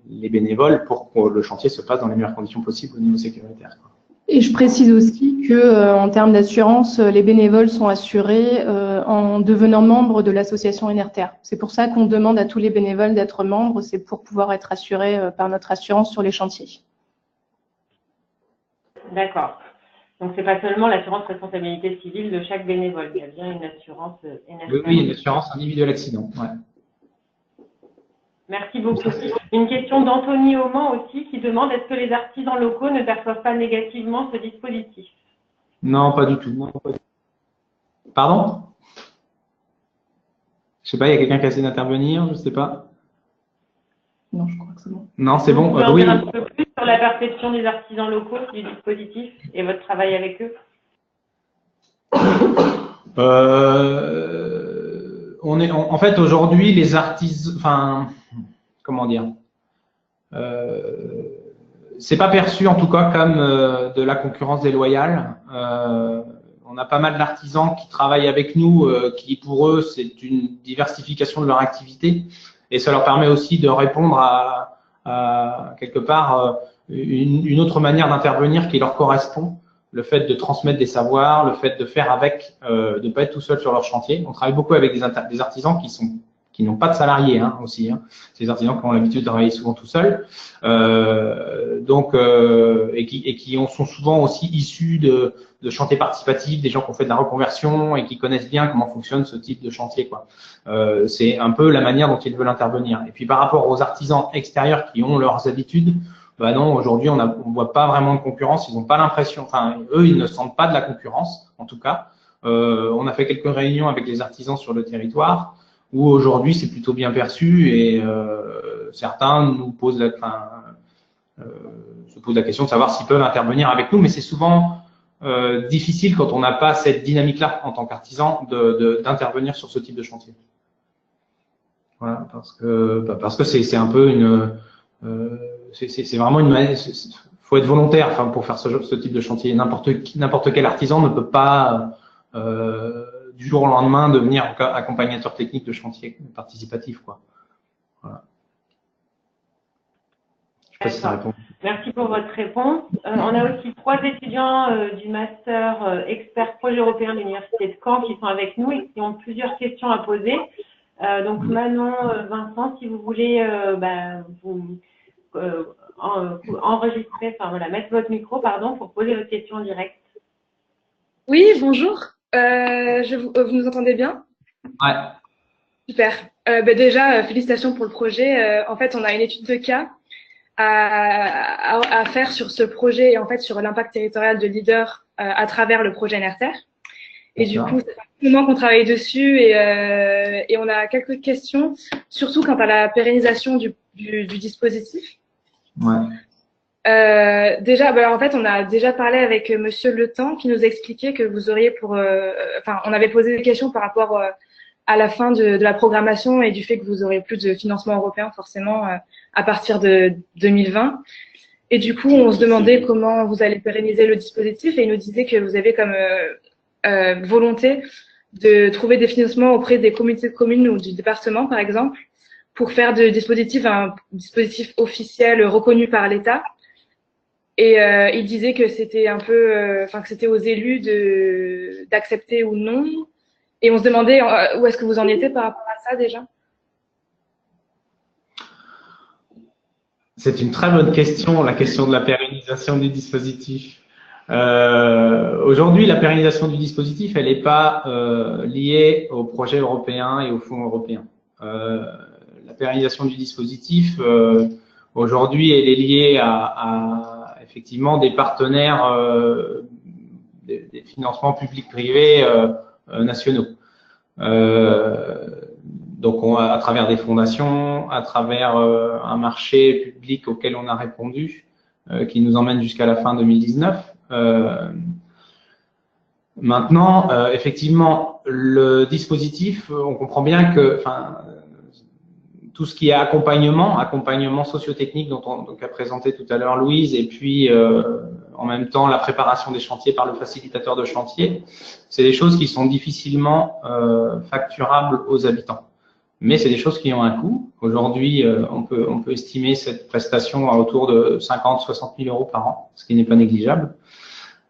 les bénévoles pour que le chantier se passe dans les meilleures conditions possibles au niveau sécuritaire. Et je précise aussi que, en termes d'assurance, les bénévoles sont assurés en devenant membres de l'association NRTR. C'est pour ça qu'on demande à tous les bénévoles d'être membres, c'est pour pouvoir être assurés par notre assurance sur les chantiers. D'accord. Donc, c'est pas seulement l'assurance responsabilité civile de chaque bénévole, il y a bien une assurance NRTR. Oui, une assurance individuelle accident. Ouais. Merci beaucoup. Une question d'Anthony Auman aussi qui demande est-ce que les artisans locaux ne perçoivent pas négativement ce dispositif? Non, pas du tout. Pardon? Je sais pas, il y a quelqu'un qui a essayé d'intervenir, je sais pas. Non, je crois que c'est bon. Non, c'est bon. Vous pouvez en Oui. dire un peu plus sur la perception des artisans locaux du dispositif et votre travail avec eux? En fait, aujourd'hui, les artisans, enfin, comment dire, c'est pas perçu en tout cas comme de la concurrence déloyale. On a pas mal d'artisans qui travaillent avec nous, qui pour eux c'est une diversification de leur activité et ça leur permet aussi de répondre à quelque part une autre manière d'intervenir qui leur correspond. Le fait de transmettre des savoirs, le fait de faire avec, de pas être tout seul sur leur chantier. On travaille beaucoup avec des artisans qui n'ont pas de salariés aussi. C'est des artisans qui ont l'habitude de travailler souvent tout seuls, et qui sont souvent aussi issus de chantiers participatifs, des gens qui ont fait de la reconversion et qui connaissent bien comment fonctionne ce type de chantier, quoi. C'est un peu la manière dont ils veulent intervenir. Et puis par rapport aux artisans extérieurs qui ont leurs habitudes, bah non, aujourd'hui on voit pas vraiment de concurrence. Ils n'ont pas l'impression, enfin eux ils ne sentent pas de la concurrence, en tout cas. On a fait quelques réunions avec les artisans sur le territoire où aujourd'hui c'est plutôt bien perçu et certains nous posent se posent la question de savoir s'ils peuvent intervenir avec nous, mais c'est souvent difficile quand on n'a pas cette dynamique-là en tant qu'artisan d'intervenir sur ce type de chantier. Voilà, parce que c'est un peu c'est vraiment faut être volontaire, enfin, pour faire ce type de chantier. N'importe quel artisan ne peut pas du jour au lendemain devenir accompagnateur technique de chantier participatif, quoi. Voilà. Je sais pas si ça répond. Merci pour votre réponse. On a aussi 3 étudiants du master expert projet européen de l'Université de Caen qui sont avec nous et qui ont plusieurs questions à poser. Donc Manon, Vincent, si vous voulez enregistrer, enfin voilà, mettre votre micro, pardon, pour poser votre question en direct. Oui, bonjour. Vous nous entendez bien? Ouais. Super. Déjà, félicitations pour le projet. En fait, on a une étude de cas à faire sur ce projet et en fait sur l'impact territorial de Leader à travers le projet NRTR. Et du coup, c'est un moment qu'on travaille dessus et on a quelques questions, surtout quant à la pérennisation du dispositif. Ouais. Déjà, alors en fait, on a déjà parlé avec Monsieur Le Temps qui nous expliquait que vous auriez on avait posé des questions par rapport à la fin de la programmation et du fait que vous aurez plus de financement européen forcément à partir de 2020. Et du coup, on se demandait comment vous allez pérenniser le dispositif et il nous disait que vous avez comme volonté de trouver des financements auprès des communautés de communes ou du département, par exemple, pour faire de dispositif un dispositif officiel reconnu par l'État. Et il disait que c'était un peu, que c'était aux élus d'accepter ou non. Et on se demandait où est-ce que vous en étiez par rapport à ça déjà. C'est une très bonne question, la question de la pérennisation du dispositif. Aujourd'hui, la pérennisation du dispositif, elle n'est pas liée au projet européen et au fonds européen. La pérennisation du dispositif, aujourd'hui, elle est liée à effectivement des partenaires, des financements publics-privés nationaux. Donc, à travers des fondations, à travers un marché public auquel on a répondu, qui nous emmène jusqu'à la fin 2019. Maintenant, effectivement, le dispositif, on comprend bien que, tout ce qui est accompagnement socio-technique dont a présenté tout à l'heure Louise, et puis en même temps la préparation des chantiers par le facilitateur de chantier, c'est des choses qui sont difficilement facturables aux habitants. Mais c'est des choses qui ont un coût. Aujourd'hui, on peut estimer cette prestation à autour de 50-60 000 euros par an, ce qui n'est pas négligeable.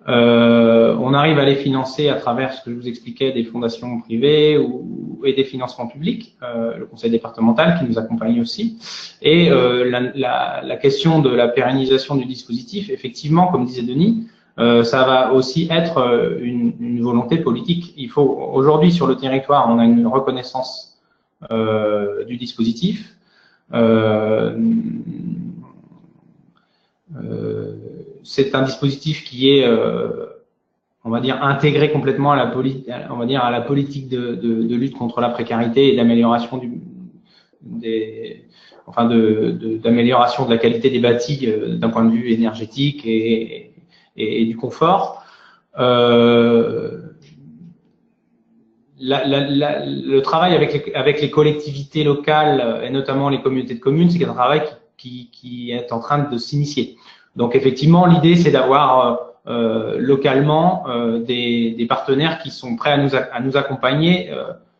On arrive à les financer à travers ce que je vous expliquais, des fondations privées et des financements publics, le conseil départemental qui nous accompagne aussi. Et la question de la pérennisation du dispositif, effectivement, comme disait Denis, ça va aussi être une volonté politique. Il faut aujourd'hui sur le territoire, on a une reconnaissance du dispositif. C'est un dispositif qui est on va dire, intégré complètement à la politique, on va dire, à la politique de lutte contre la précarité et d'amélioration d'amélioration de la qualité des bâtis d'un point de vue énergétique et du confort. Le travail avec les collectivités locales et notamment les communautés de communes, c'est un travail qui est en train de s'initier. Donc effectivement, l'idée c'est d'avoir localement des partenaires qui sont prêts à nous accompagner.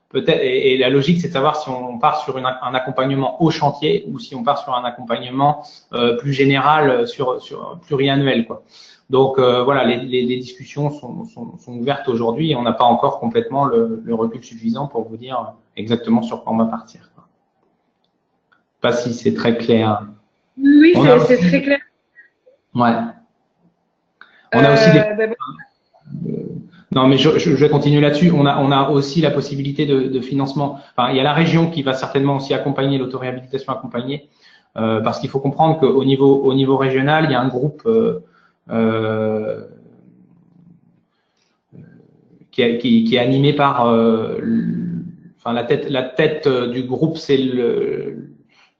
Peut-être, et la logique c'est de savoir si on part sur un accompagnement au chantier ou si on part sur un accompagnement plus général, sur pluriannuel, quoi. Donc voilà, les discussions sont ouvertes aujourd'hui et on n'a pas encore complètement le recul suffisant pour vous dire exactement sur quoi on va partir, quoi. Pas si c'est très clair. Oui, c'est très clair. Ouais. On a aussi non, mais je vais continuer là-dessus. On a aussi la possibilité de financement. Enfin, il y a la région qui va certainement aussi accompagner l'autoréhabilitation accompagnée, parce qu'il faut comprendre qu'au niveau régional, il y a un groupe qui est animé par, enfin la tête du groupe, c'est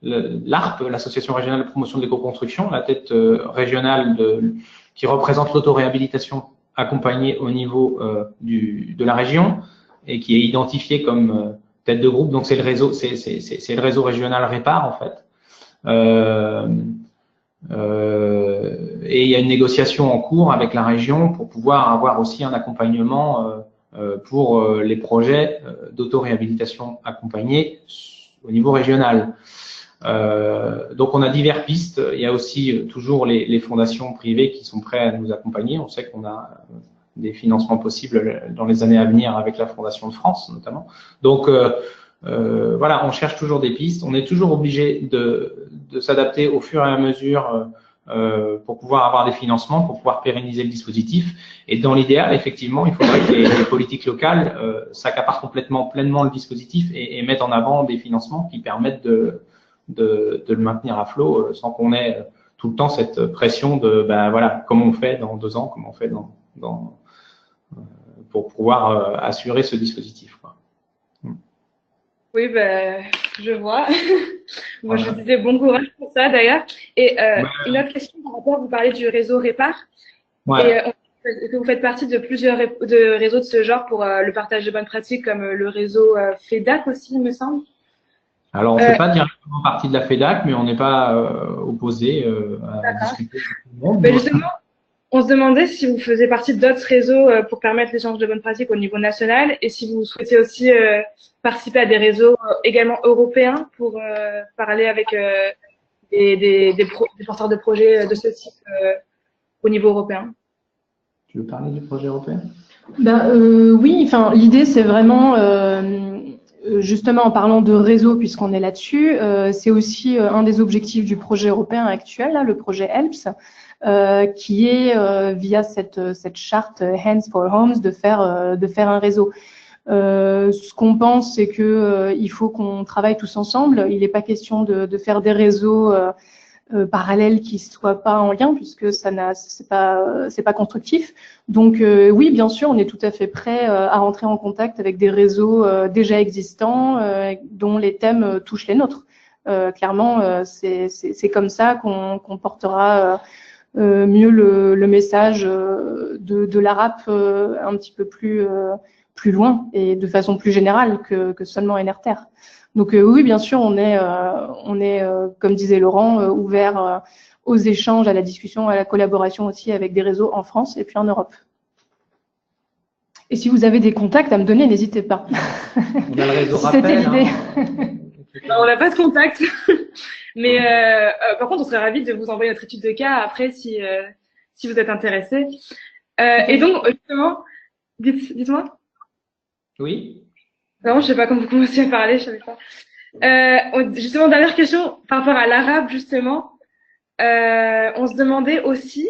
l'ARP, l'Association régionale de promotion de l'éco-construction, la tête régionale qui représente l'autoréhabilitation accompagnée au niveau de la région et qui est identifiée comme tête de groupe. Donc c'est le réseau régional Répar en fait. Et il y a une négociation en cours avec la région pour pouvoir avoir aussi un accompagnement pour les projets d'autoréhabilitation accompagnée au niveau régional. Donc on a diverses pistes. Il y a aussi toujours les fondations privées qui sont prêtes à nous accompagner. On sait qu'on a des financements possibles dans les années à venir avec la Fondation de France notamment. Donc voilà, on cherche toujours des pistes. On est toujours obligé de s'adapter au fur et à mesure pour pouvoir avoir des financements, pour pouvoir pérenniser le dispositif. Et dans l'idéal, effectivement, il faudrait que les politiques locales s'accaparent pleinement le dispositif et mettent en avant des financements qui permettent de le maintenir à flot sans qu'on ait tout le temps cette pression de ben voilà, comment on fait dans 2 ans, comment on fait pour pouvoir assurer ce dispositif, quoi. Oui, ben, je vois. Moi, je vous disais bon courage pour ça, d'ailleurs. Et une autre question par rapport, vous parlez du réseau Répar. Ouais. Et que vous faites partie de plusieurs réseaux de ce genre pour le partage de bonnes pratiques, comme le réseau FEDAC aussi, il me semble. Alors, on ne fait pas directement partie de la FEDAC, mais on n'est pas opposé à discuter avec tout le monde. Mais justement, on se demandait si vous faisiez partie d'autres réseaux pour permettre l'échange de bonnes pratiques au niveau national et si vous souhaitez aussi participer à des réseaux également européens pour parler avec des porteurs de projets de ce type au niveau européen. Tu veux parler du projet européen? Oui, enfin, l'idée, c'est vraiment, justement, en parlant de réseau, puisqu'on est là-dessus, c'est aussi un des objectifs du projet européen actuel, là, le projet HELPS, qui est, via cette charte Hands for Homes, de faire un réseau. Ce qu'on pense, c'est que il faut qu'on travaille tous ensemble. Il n'est pas question de faire des réseaux parallèles qui soient pas en lien, puisque c'est pas constructif. Donc oui, bien sûr, on est tout à fait prêt à rentrer en contact avec des réseaux déjà existants dont les thèmes touchent les nôtres. Clairement, c'est comme ça qu'on portera mieux le message de l'ARAP un petit peu plus loin et de façon plus générale que seulement NRTer. Donc oui, bien sûr, on est comme disait Laurent, ouvert aux échanges, à la discussion, à la collaboration aussi avec des réseaux en France et puis en Europe. Et si vous avez des contacts à me donner, n'hésitez pas. On a le réseau C'était l'idée. On n'a pas de contact, mais par contre, on serait ravis de vous envoyer notre étude de cas après si vous êtes intéressé. Et donc, justement, dites-moi. Oui. Non, je sais pas comment vous commencez à parler, je savais pas. Justement, dernière question par rapport à l'arabe, justement. On se demandait aussi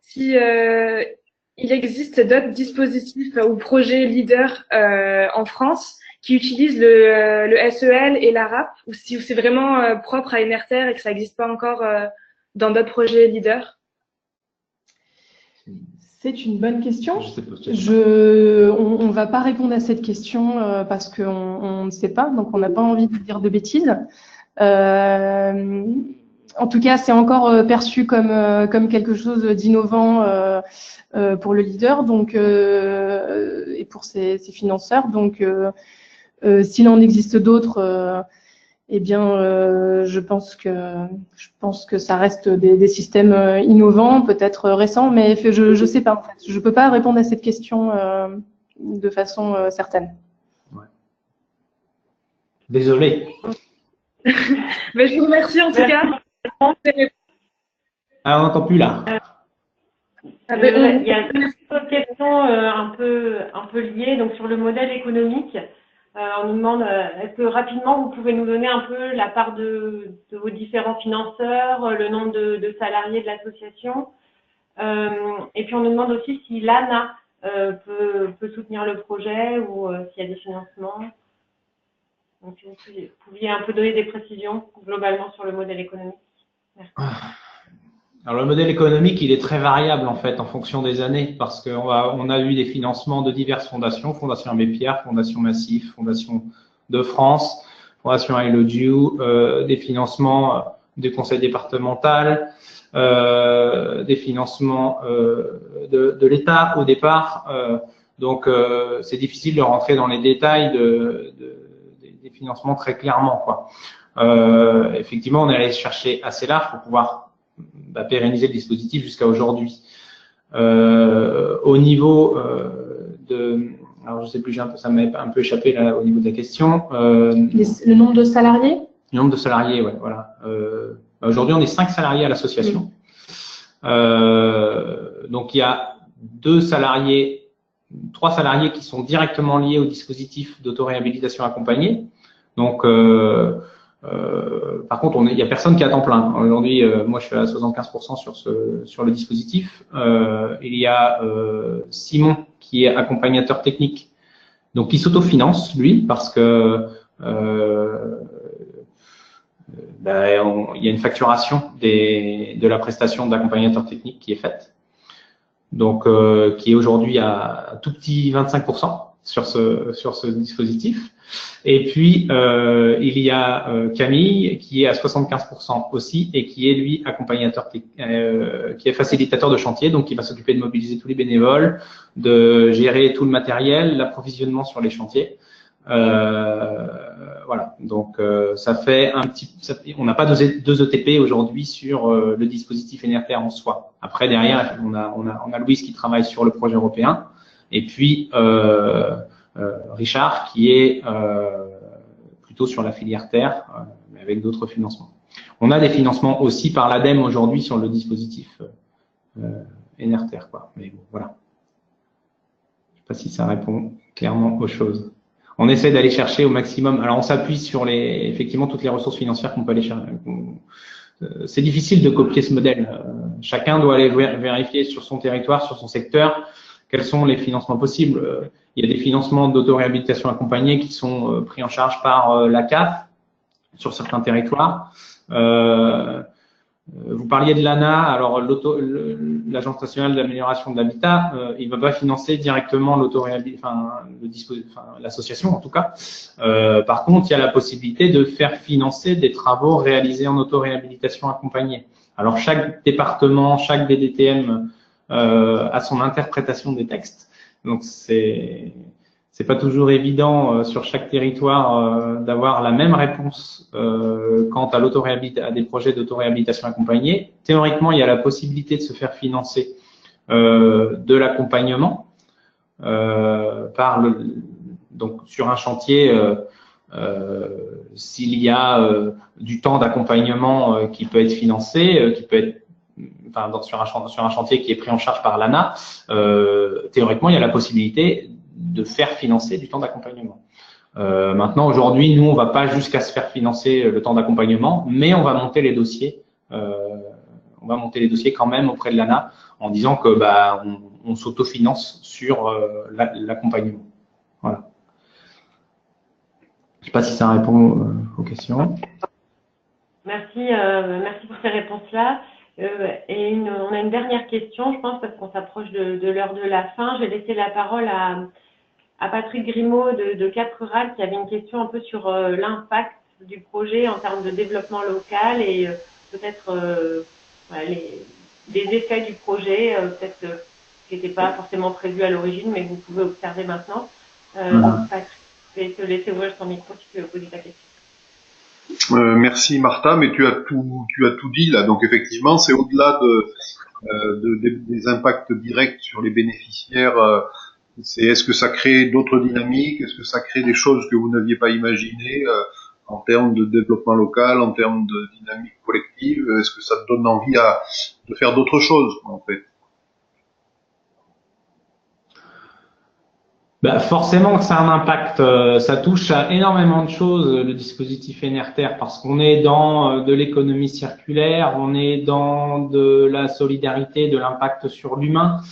si il existe d'autres dispositifs ou projets leaders en France qui utilisent le SEL et l'arabe, ou si c'est vraiment propre à NRTer et que ça n'existe pas encore dans d'autres projets leaders. C'est une bonne question. Je sais pas. On ne va pas répondre à cette question parce qu'on ne sait pas, donc on n'a pas envie de dire de bêtises. En tout cas, c'est encore perçu comme quelque chose d'innovant pour le leader, donc et pour ses financeurs. Donc, s'il en existe d'autres, eh bien, je pense que ça reste des systèmes innovants, peut-être récents, mais je sais pas en fait. Je peux pas répondre à cette question de façon certaine. Ouais. Désolé. Mais je vous remercie en tout cas. Ah, on n'entend plus là. Il y a une autre question un peu liée donc sur le modèle économique. On nous demande est-ce que rapidement vous pouvez nous donner un peu la part de vos différents financeurs, le nombre de salariés de l'association, et puis on nous demande aussi si l'ANA peut soutenir le projet ou s'il y a des financements. Donc si vous pouviez un peu donner des précisions globalement sur le modèle économique. Merci. Alors le modèle économique, il est très variable en fait en fonction des années parce qu'on a eu des financements de diverses fondations, Fondation Abbé Pierre, Fondation Massif, Fondation de France, Fondation I Love You, des financements du conseil départemental, des financements de l'État au départ. Donc c'est difficile de rentrer dans les détails des financements très clairement, quoi. Effectivement, on est allé chercher assez large pour pouvoir pérenniser le dispositif jusqu'à aujourd'hui. Au niveau alors je sais plus, ça m'a un peu échappé là au niveau de la question. Le nombre de salariés? Le nombre de salariés, ouais, voilà. Aujourd'hui, on est 5 salariés à l'association. Donc il y a 3 salariés qui sont directement liés au dispositif d'autoréhabilitation accompagnée. Donc par contre, il y a personne qui est à temps plein. Aujourd'hui, moi, je suis à 75% sur le dispositif. Il y a Simon qui est accompagnateur technique, donc qui s'autofinance lui parce que il y a une facturation de la prestation d'accompagnateur technique qui est faite, donc qui est aujourd'hui à tout petit 25% sur ce dispositif. Et puis il y a Camille qui est à 75% aussi et qui est lui accompagnateur qui est facilitateur de chantier, donc qui va s'occuper de mobiliser tous les bénévoles, de gérer tout le matériel, l'approvisionnement sur les chantiers. Voilà, donc ça fait on n'a pas deux ETP aujourd'hui sur le dispositif NRTR en soi. Après derrière on a Louise qui travaille sur le projet européen et puis Richard qui est plutôt sur la filière terre, mais avec d'autres financements. On a des financements aussi par l'ADEME aujourd'hui sur le dispositif NRTR, quoi. Mais bon, voilà. Je ne sais pas si ça répond clairement aux choses. On essaie d'aller chercher au maximum. Alors, on s'appuie sur effectivement toutes les ressources financières qu'on peut aller chercher. C'est difficile de copier ce modèle. Chacun doit aller vérifier sur son territoire, sur son secteur, quels sont les financements possibles. Il y a des financements d'autoréhabilitation accompagnée qui sont pris en charge par la CAF sur certains territoires. Vous parliez de l'ANA, alors l'Agence nationale d'amélioration de l'habitat, il ne va pas financer directement l'association en tout cas. Par contre, il y a la possibilité de faire financer des travaux réalisés en autoréhabilitation accompagnée. Alors chaque département, chaque DDTM a son interprétation des textes. Donc c'est pas toujours évident sur chaque territoire d'avoir la même réponse quant à à des projets d'autoréhabilitation accompagnée. Théoriquement, il y a la possibilité de se faire financer de l'accompagnement donc sur un chantier s'il y a du temps d'accompagnement qui peut être financé, qui peut être sur un chantier qui est pris en charge par l'ANA, théoriquement, il y a la possibilité de faire financer du temps d'accompagnement. Maintenant, aujourd'hui, nous, on va pas jusqu'à se faire financer le temps d'accompagnement, mais on va monter les dossiers. On va monter les dossiers quand même auprès de l'ANA en disant que on s'autofinance sur l'accompagnement. Voilà. Je sais pas si ça répond aux questions. Merci pour ces réponses-là. On a une dernière question, je pense, parce qu'on s'approche de l'heure de la fin. Je vais laisser la parole à Patrick Grimaud de Cap Rural, qui avait une question un peu sur l'impact du projet en termes de développement local et peut-être voilà, des effets du projet, peut-être qui n'étaient pas forcément prévus à l'origine, mais que vous pouvez observer maintenant. Donc, Patrick, je vais te laisser ouvrir ton micro si tu veux poser ta question. Merci Martha, mais tu as tout dit là. Donc effectivement, c'est au-delà des impacts directs sur les bénéficiaires. Est-ce que ça crée d'autres dynamiques? Est-ce que ça crée des choses que vous n'aviez pas imaginées en termes de développement local, en termes de dynamique collective? Est-ce que ça te donne envie de faire d'autres choses en fait? Bah forcément que ça a un impact, ça touche à énormément de choses, le dispositif Enerter, parce qu'on est dans de l'économie circulaire, on est dans de la solidarité, de l'impact sur l'humain,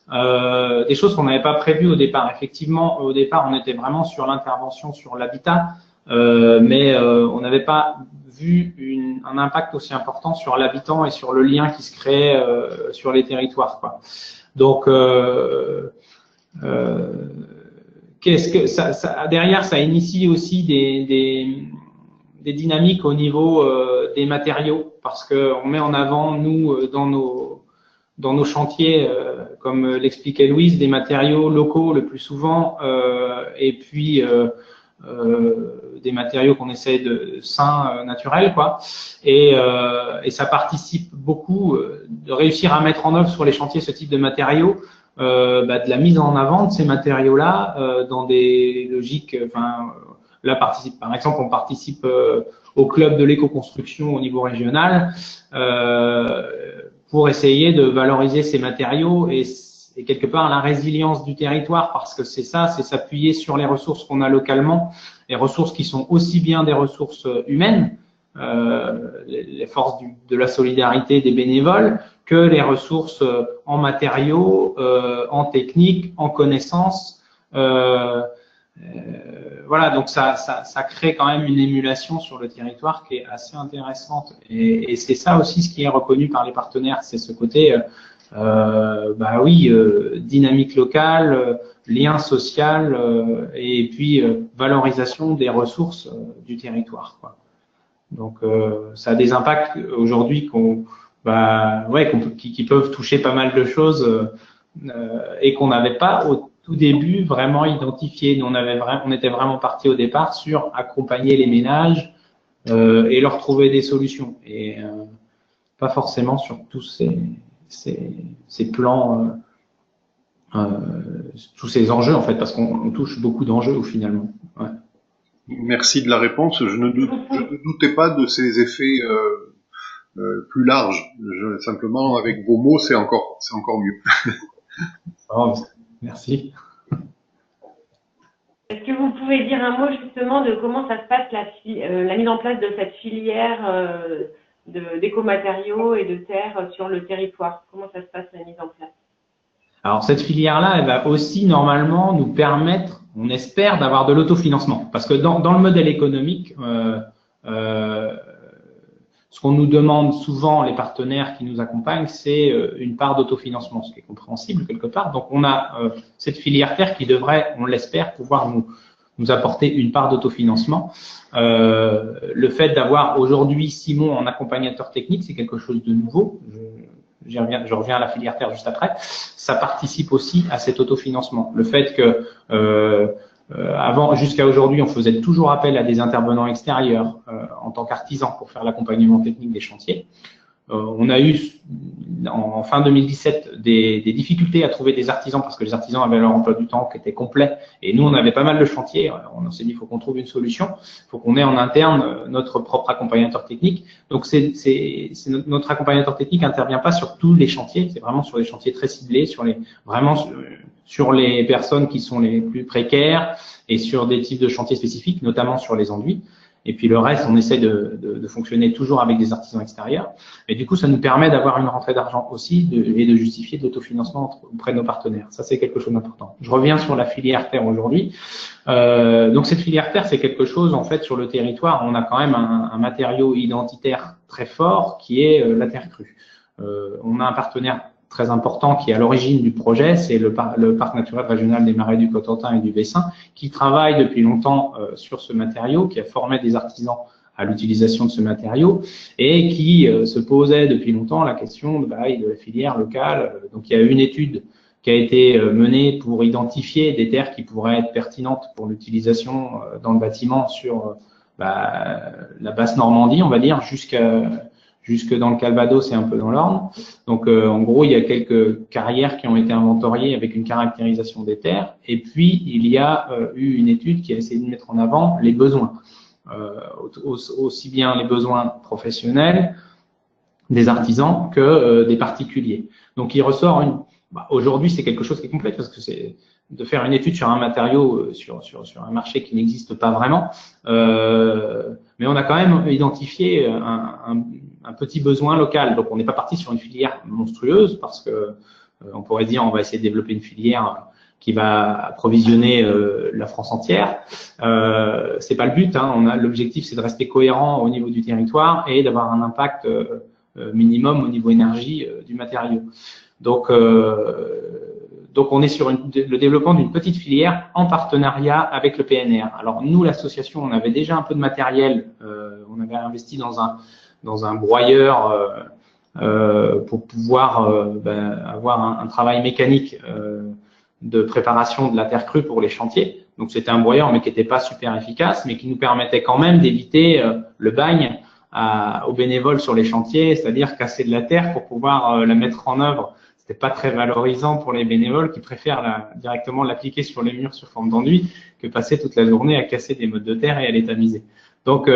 des choses qu'on n'avait pas prévues au départ. Effectivement, au départ, on était vraiment sur l'intervention sur l'habitat, mais on n'avait pas vu un impact aussi important sur l'habitant et sur le lien qui se crée sur les territoires, quoi. Donc qu'est-ce que ça derrière, ça initie aussi des dynamiques au niveau des matériaux, parce que on met en avant, nous, dans nos chantiers, comme l'expliquait Louise, des matériaux locaux le plus souvent, et puis des matériaux qu'on essaie de sains, naturels, quoi. Et ça participe beaucoup de réussir à mettre en œuvre sur les chantiers ce type de matériaux. De la mise en avant de ces matériaux-là dans des logiques. Là, par exemple, on participe au club de l'éco-construction au niveau régional pour essayer de valoriser ces matériaux et quelque part la résilience du territoire, parce que c'est ça, c'est s'appuyer sur les ressources qu'on a localement, les ressources qui sont aussi bien des ressources humaines, les forces de la solidarité des bénévoles, que les ressources en matériaux, en technique, en connaissances. Voilà, donc ça crée quand même une émulation sur le territoire qui est assez intéressante. Et c'est ça aussi ce qui est reconnu par les partenaires, c'est ce côté, dynamique locale, lien social, et puis valorisation des ressources du territoire, quoi. Donc ça a des impacts aujourd'hui qui peuvent toucher pas mal de choses et qu'on n'avait pas au tout début vraiment identifié. Nous, on était vraiment parti au départ sur accompagner les ménages et leur trouver des solutions, et pas forcément sur tous ces plans, tous ces enjeux en fait, parce qu'on touche beaucoup d'enjeux finalement. Ouais. Merci de la réponse. Je ne doutais pas de ces effets plus larges. Simplement, avec vos mots, c'est encore mieux. Oh, merci. Est-ce que vous pouvez dire un mot justement de comment ça se passe la mise en place de cette filière d'écomatériaux et de terre sur le territoire? Comment ça se passe la mise en place? Alors cette filière-là, elle va aussi normalement nous permettre, on espère, d'avoir de l'autofinancement. Parce que dans le modèle économique, ce qu'on nous demande souvent, les partenaires qui nous accompagnent, c'est une part d'autofinancement, ce qui est compréhensible quelque part. Donc on a cette filière terre qui devrait, on l'espère, pouvoir nous apporter une part d'autofinancement. Le fait d'avoir aujourd'hui Simon en accompagnateur technique, c'est quelque chose de nouveau. Je reviens à la filière terre juste après. Ça participe aussi à cet autofinancement. Le fait que jusqu'à aujourd'hui, on faisait toujours appel à des intervenants extérieurs en tant qu'artisans pour faire l'accompagnement technique des chantiers. On a eu en fin 2017 des difficultés à trouver des artisans parce que les artisans avaient leur emploi du temps qui était complet, et nous on avait pas mal de chantiers. On s'est dit il faut qu'on trouve une solution, il faut qu'on ait en interne notre propre accompagnateur technique. Donc notre accompagnateur technique intervient pas sur tous les chantiers, c'est vraiment sur les chantiers très ciblés, sur les personnes qui sont les plus précaires et sur des types de chantiers spécifiques, notamment sur les enduits. Et puis le reste, on essaie de fonctionner toujours avec des artisans extérieurs. Et du coup, ça nous permet d'avoir une rentrée d'argent aussi et de justifier de l'autofinancement auprès de nos partenaires. Ça, c'est quelque chose d'important. Je reviens sur la filière terre aujourd'hui. Donc cette filière terre, c'est quelque chose, en fait, sur le territoire, on a quand même un matériau identitaire très fort qui est la terre crue. On a un partenaire très important qui est à l'origine du projet, c'est le parc naturel régional des Marais du Cotentin et du Bessin, qui travaille depuis longtemps sur ce matériau, qui a formé des artisans à l'utilisation de ce matériau et qui se posait depuis longtemps la question de la filière locale. Donc il y a une étude qui a été menée pour identifier des terres qui pourraient être pertinentes pour l'utilisation dans le bâtiment sur la basse Normandie, on va dire, jusque dans le Calvados et un peu dans l'Orne. Donc, en gros, il y a quelques carrières qui ont été inventoriées avec une caractérisation des terres. Et puis, il y a eu une étude qui a essayé de mettre en avant les besoins. Aussi bien les besoins professionnels des artisans que des particuliers. Donc, il ressort aujourd'hui, c'est quelque chose qui est complexe parce que c'est de faire une étude sur un matériau, sur un marché qui n'existe pas vraiment. Mais on a quand même identifié un petit besoin local. Donc, on n'est pas parti sur une filière monstrueuse parce que on pourrait dire on va essayer de développer une filière qui va approvisionner la France entière. C'est pas le but. L'objectif, c'est de rester cohérent au niveau du territoire et d'avoir un impact minimum au niveau énergie du matériau. Donc on est sur le développement d'une petite filière en partenariat avec le PNR. Alors nous, l'association, on avait déjà un peu de matériel. On avait investi dans un broyeur pour pouvoir avoir un travail mécanique de préparation de la terre crue pour les chantiers. Donc c'était un broyeur mais qui n'était pas super efficace, mais qui nous permettait quand même d'éviter le bagne aux bénévoles sur les chantiers, c'est-à-dire casser de la terre pour pouvoir la mettre en œuvre. C'était pas très valorisant pour les bénévoles qui préfèrent directement l'appliquer sur les murs sur forme d'enduit que passer toute la journée à casser des mottes de terre et à les tamiser. Donc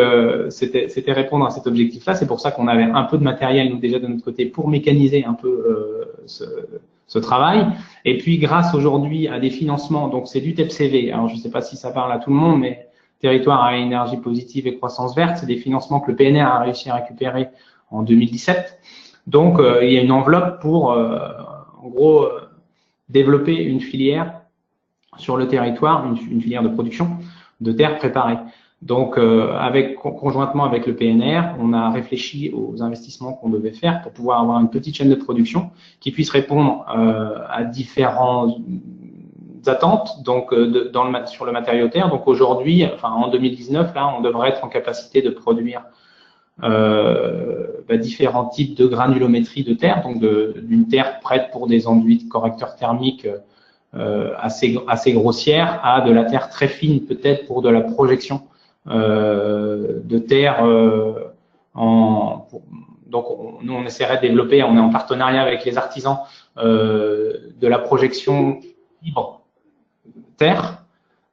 c'était répondre à cet objectif-là. C'est pour ça qu'on avait un peu de matériel nous déjà de notre côté pour mécaniser un peu ce travail. Et puis grâce aujourd'hui à des financements, donc c'est du TEPCV. Alors je ne sais pas si ça parle à tout le monde, mais territoire à énergie positive et croissance verte, c'est des financements que le PNR a réussi à récupérer en 2017. Donc, il y a une enveloppe pour, en gros, développer une filière sur le territoire, une filière de production de terres préparées. Donc, conjointement avec le PNR, on a réfléchi aux investissements qu'on devait faire pour pouvoir avoir une petite chaîne de production qui puisse répondre à différentes attentes donc sur le matériau terre. Donc aujourd'hui, en 2019, là, on devrait être en capacité de produire différents types de granulométrie de terre, donc d'une terre prête pour des enduits de correcteurs thermiques assez grossières à de la terre très fine, peut-être pour de la projection de terre. Donc nous on essaierait de développer, on est en partenariat avec les artisans de la projection libre terre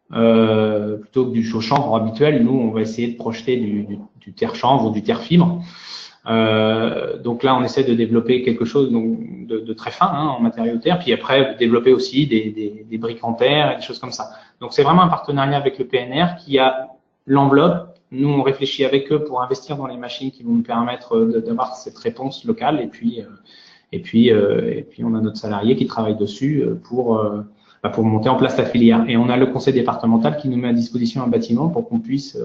plutôt que du chaud chanvre habituel. Nous on va essayer de projeter du terre chanvre ou du terre fibre. Donc là on essaie de développer quelque chose de très fin en matériaux terre, puis après développer aussi des briques en terre et des choses comme ça. Donc c'est vraiment un partenariat avec le PNR qui a l'enveloppe. Nous on réfléchit avec eux pour investir dans les machines qui vont nous permettre d'avoir cette réponse locale, et puis on a notre salarié qui travaille dessus pour monter en place la filière. Et on a le conseil départemental qui nous met à disposition un bâtiment pour qu'on puisse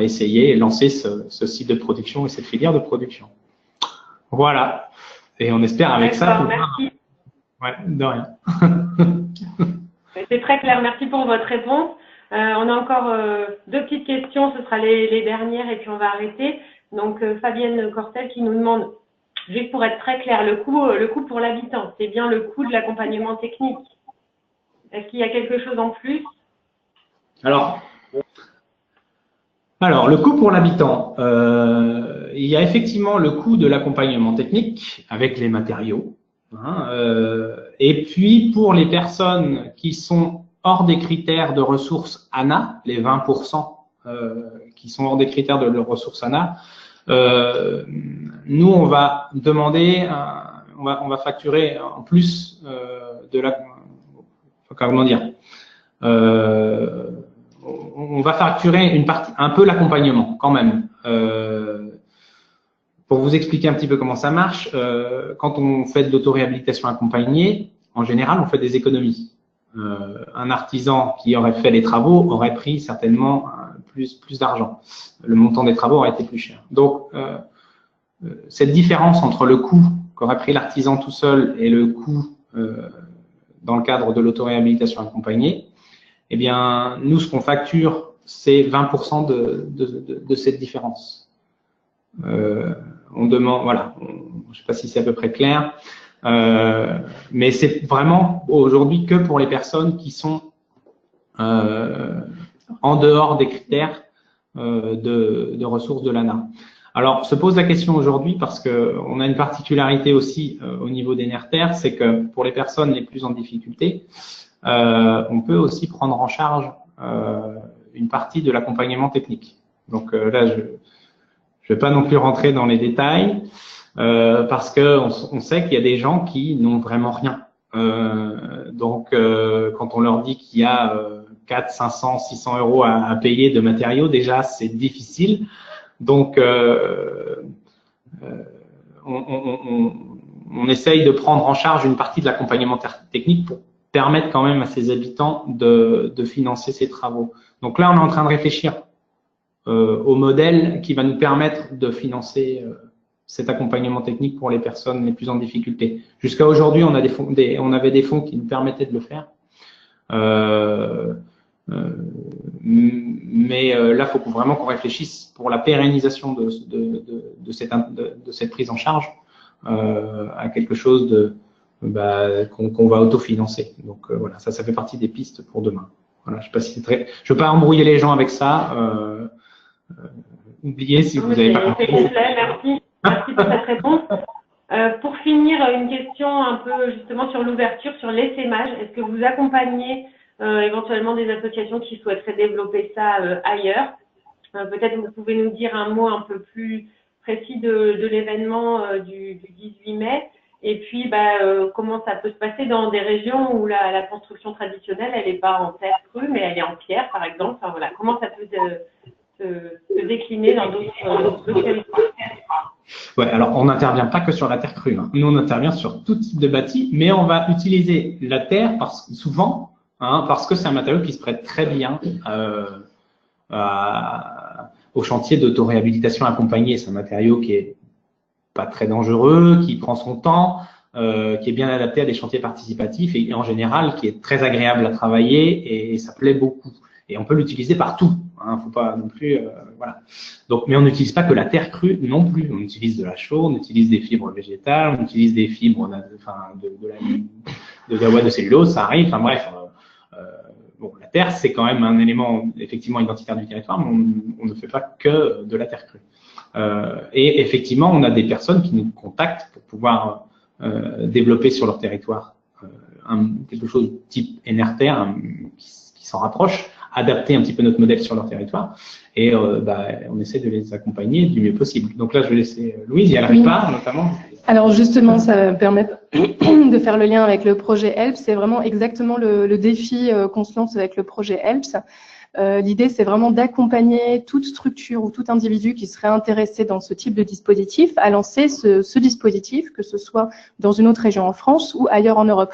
essayer et lancer ce site de production et cette filière de production. Voilà. Et on espère avec ça pouvoir... Merci. Ouais, de rien. C'est très clair. Merci pour votre réponse. On a encore deux petites questions. Ce sera les dernières et puis on va arrêter. Donc, Fabienne Cortel qui nous demande, juste pour être très clair, le coût pour l'habitant, c'est bien le coût de l'accompagnement technique. Est-ce qu'il y a quelque chose en plus? Alors, le coût pour l'habitant, il y a effectivement le coût de l'accompagnement technique avec les matériaux. Et puis, pour les personnes qui sont hors des critères de ressources ANA, les 20% qui sont hors des critères de ressources ANA, nous, on va demander, on va facturer en plus de la... Comment dire on va facturer une partie, un peu l'accompagnement quand même. Pour vous expliquer un petit peu comment ça marche, quand on fait de l'autoréhabilitation accompagnée, en général, on fait des économies. Un artisan qui aurait fait les travaux aurait pris certainement plus d'argent. Le montant des travaux aurait été plus cher. Donc, cette différence entre le coût qu'aurait pris l'artisan tout seul et le coût dans le cadre de l'autoréhabilitation accompagnée, eh bien, nous, ce qu'on facture, c'est 20% de cette différence. On demande, voilà, je ne sais pas si c'est à peu près clair, mais c'est vraiment aujourd'hui que pour les personnes qui sont en dehors des critères de ressources de l'ANA. Alors, se pose la question aujourd'hui parce qu'on a une particularité aussi au niveau des NERTER, c'est que pour les personnes les plus en difficulté, on peut aussi prendre en charge une partie de l'accompagnement technique. Donc là, je vais pas non plus rentrer dans les détails parce que on sait qu'il y a des gens qui n'ont vraiment rien. Donc, quand on leur dit qu'il y a 4, 500, 600 euros à payer de matériaux, déjà, c'est difficile. Donc, on essaye de prendre en charge une partie de l'accompagnement technique pour permettre quand même à ces habitants de financer ces travaux. Donc là, on est en train de réfléchir au modèle qui va nous permettre de financer cet accompagnement technique pour les personnes les plus en difficulté. Jusqu'à aujourd'hui, on avait des fonds qui nous permettaient de le faire. Mais là, il faut vraiment qu'on réfléchisse pour la pérennisation de cette prise en charge à quelque chose qu'on va autofinancer. Donc voilà, ça fait partie des pistes pour demain. Voilà, je sais pas si c'est très. Je veux pas embrouiller les gens avec ça. Oubliez si vous avez pas. C'est complet, merci. Merci pour cette réponse. Pour finir, une question un peu justement sur l'ouverture, sur l'essaimage. Est-ce que vous accompagnez éventuellement des associations qui souhaiteraient développer ça ailleurs? Peut-être vous pouvez nous dire un mot un peu plus précis de l'événement du 18 mai. Et puis, comment ça peut se passer dans des régions où la construction traditionnelle, elle n'est pas en terre crue, mais elle est en pierre, par exemple. Enfin, voilà, comment ça peut se décliner dans d'autres territoires? Ouais, alors on n'intervient pas que sur la terre crue. Hein. Nous, on intervient sur tout type de bâti, mais on va utiliser la terre souvent, parce que c'est un matériau qui se prête très bien au chantier d'autoréhabilitation accompagnée. C'est un matériau qui est pas très dangereux, qui prend son temps, qui est bien adapté à des chantiers participatifs et en général qui est très agréable à travailler et ça plaît beaucoup. Et on peut l'utiliser partout. Faut pas non plus, voilà. Donc, mais on n'utilise pas que la terre crue non plus. On utilise de la chaux, on utilise des fibres végétales, on utilise des fibres, de la cellulose, ça arrive. Enfin bref. Bon, la terre, c'est quand même un élément effectivement identitaire du territoire, mais on ne fait pas que de la terre crue. Et effectivement, on a des personnes qui nous contactent pour pouvoir développer sur leur territoire quelque chose de type NRTer qui s'en rapproche, adapter un petit peu notre modèle sur leur territoire, et on essaie de les accompagner du mieux possible. Donc là, je vais laisser Louise, il y a la plupart notamment. Alors justement, ça permet de faire le lien avec le projet HELPS. C'est vraiment exactement le défi qu'on se lance avec le projet HELPS. L'idée, c'est vraiment d'accompagner toute structure ou tout individu qui serait intéressé dans ce type de dispositif à lancer ce dispositif, que ce soit dans une autre région en France ou ailleurs en Europe.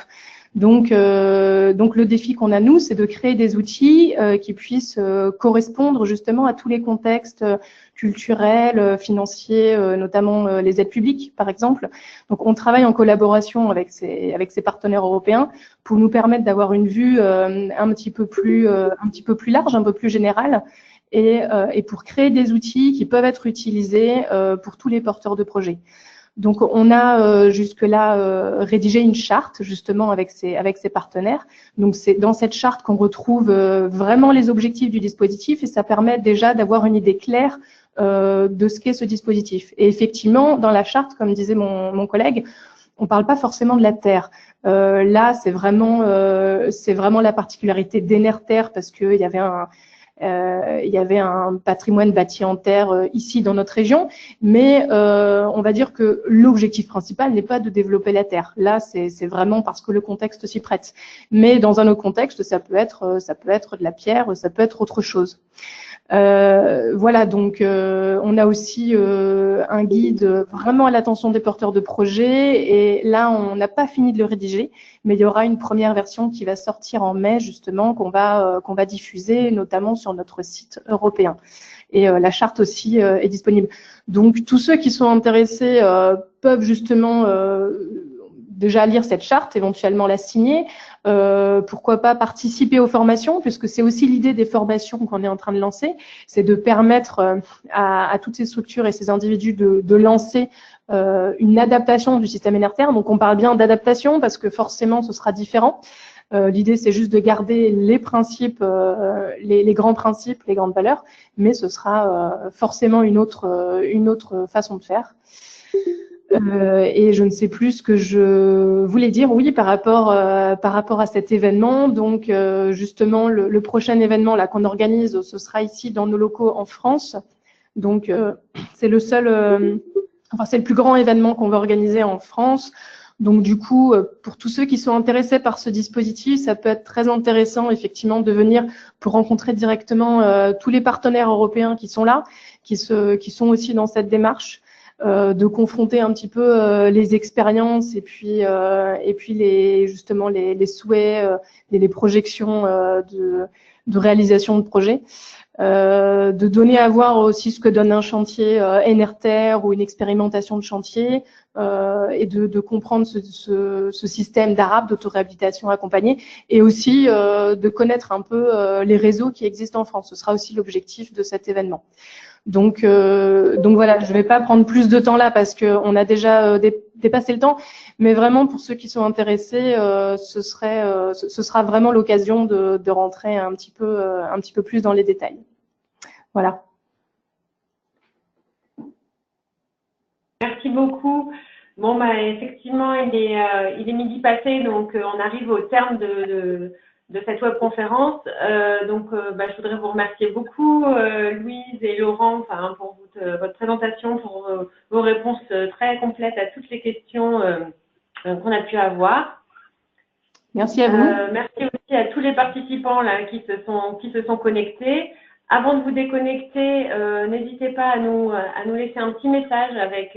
Donc le défi qu'on a, nous, c'est de créer des outils qui puissent correspondre justement à tous les contextes culturels, financiers, notamment les aides publiques, par exemple. Donc, on travaille en collaboration avec ces partenaires européens pour nous permettre d'avoir une vue un petit peu plus large, un peu plus générale, et pour créer des outils qui peuvent être utilisés pour tous les porteurs de projets. Donc, on a jusque-là rédigé une charte justement avec ces partenaires. Donc, c'est dans cette charte qu'on retrouve vraiment les objectifs du dispositif et ça permet déjà d'avoir une idée claire de ce qu'est ce dispositif. Et effectivement, dans la charte, comme disait mon collègue, on ne parle pas forcément de la terre. Là, c'est vraiment la particularité d'Enerter parce qu'il y avait un patrimoine bâti en terre ici dans notre région, mais on va dire que l'objectif principal n'est pas de développer la terre. Là, c'est vraiment parce que le contexte s'y prête. Mais dans un autre contexte, ça peut être de la pierre, ça peut être autre chose. Voilà, donc on a aussi un guide vraiment à l'attention des porteurs de projets et là on n'a pas fini de le rédiger, mais il y aura une première version qui va sortir en mai justement qu'on va diffuser notamment sur notre site européen. et la charte aussi est disponible. Donc tous ceux qui sont intéressés peuvent justement déjà lire cette charte, éventuellement la signer. Pourquoi pas participer aux formations, puisque c'est aussi l'idée des formations qu'on est en train de lancer, c'est de permettre à toutes ces structures et ces individus de lancer une adaptation du système NRTR. Donc on parle bien d'adaptation parce que forcément ce sera différent. L'idée c'est juste de garder les principes, les grands principes, les grandes valeurs, mais ce sera forcément une autre façon de faire. Et je ne sais plus ce que je voulais dire, oui, par rapport à cet événement. Donc, justement, le prochain événement là qu'on organise, ce sera ici dans nos locaux en France. Donc, c'est le seul, enfin, c'est le plus grand événement qu'on va organiser en France. Donc, du coup, pour tous ceux qui sont intéressés par ce dispositif, ça peut être très intéressant, effectivement, de venir pour rencontrer directement tous les partenaires européens qui sont là, qui sont aussi dans cette démarche. De confronter un petit peu les expériences et puis justement les souhaits et les projections de réalisation de projets, de donner à voir aussi ce que donne un chantier NRTR ou une expérimentation de chantier, et de comprendre ce système d'arabe d'autoréhabilitation accompagnée, et aussi de connaître un peu les réseaux qui existent en France. Ce sera aussi l'objectif de cet événement. Donc voilà, je ne vais pas prendre plus de temps là parce qu'on a déjà dépassé le temps, mais vraiment pour ceux qui sont intéressés, ce sera vraiment l'occasion de rentrer un petit peu plus dans les détails. Voilà. Merci beaucoup. Bon, bah, effectivement, il est midi passé, donc on arrive au terme de cette webconférence. Je voudrais vous remercier beaucoup, Louise et Laurent, pour votre présentation, pour vos réponses très complètes à toutes les questions qu'on a pu avoir. Merci à vous. Merci aussi à tous les participants là qui se sont connectés. Avant de vous déconnecter, n'hésitez pas à nous laisser un petit message avec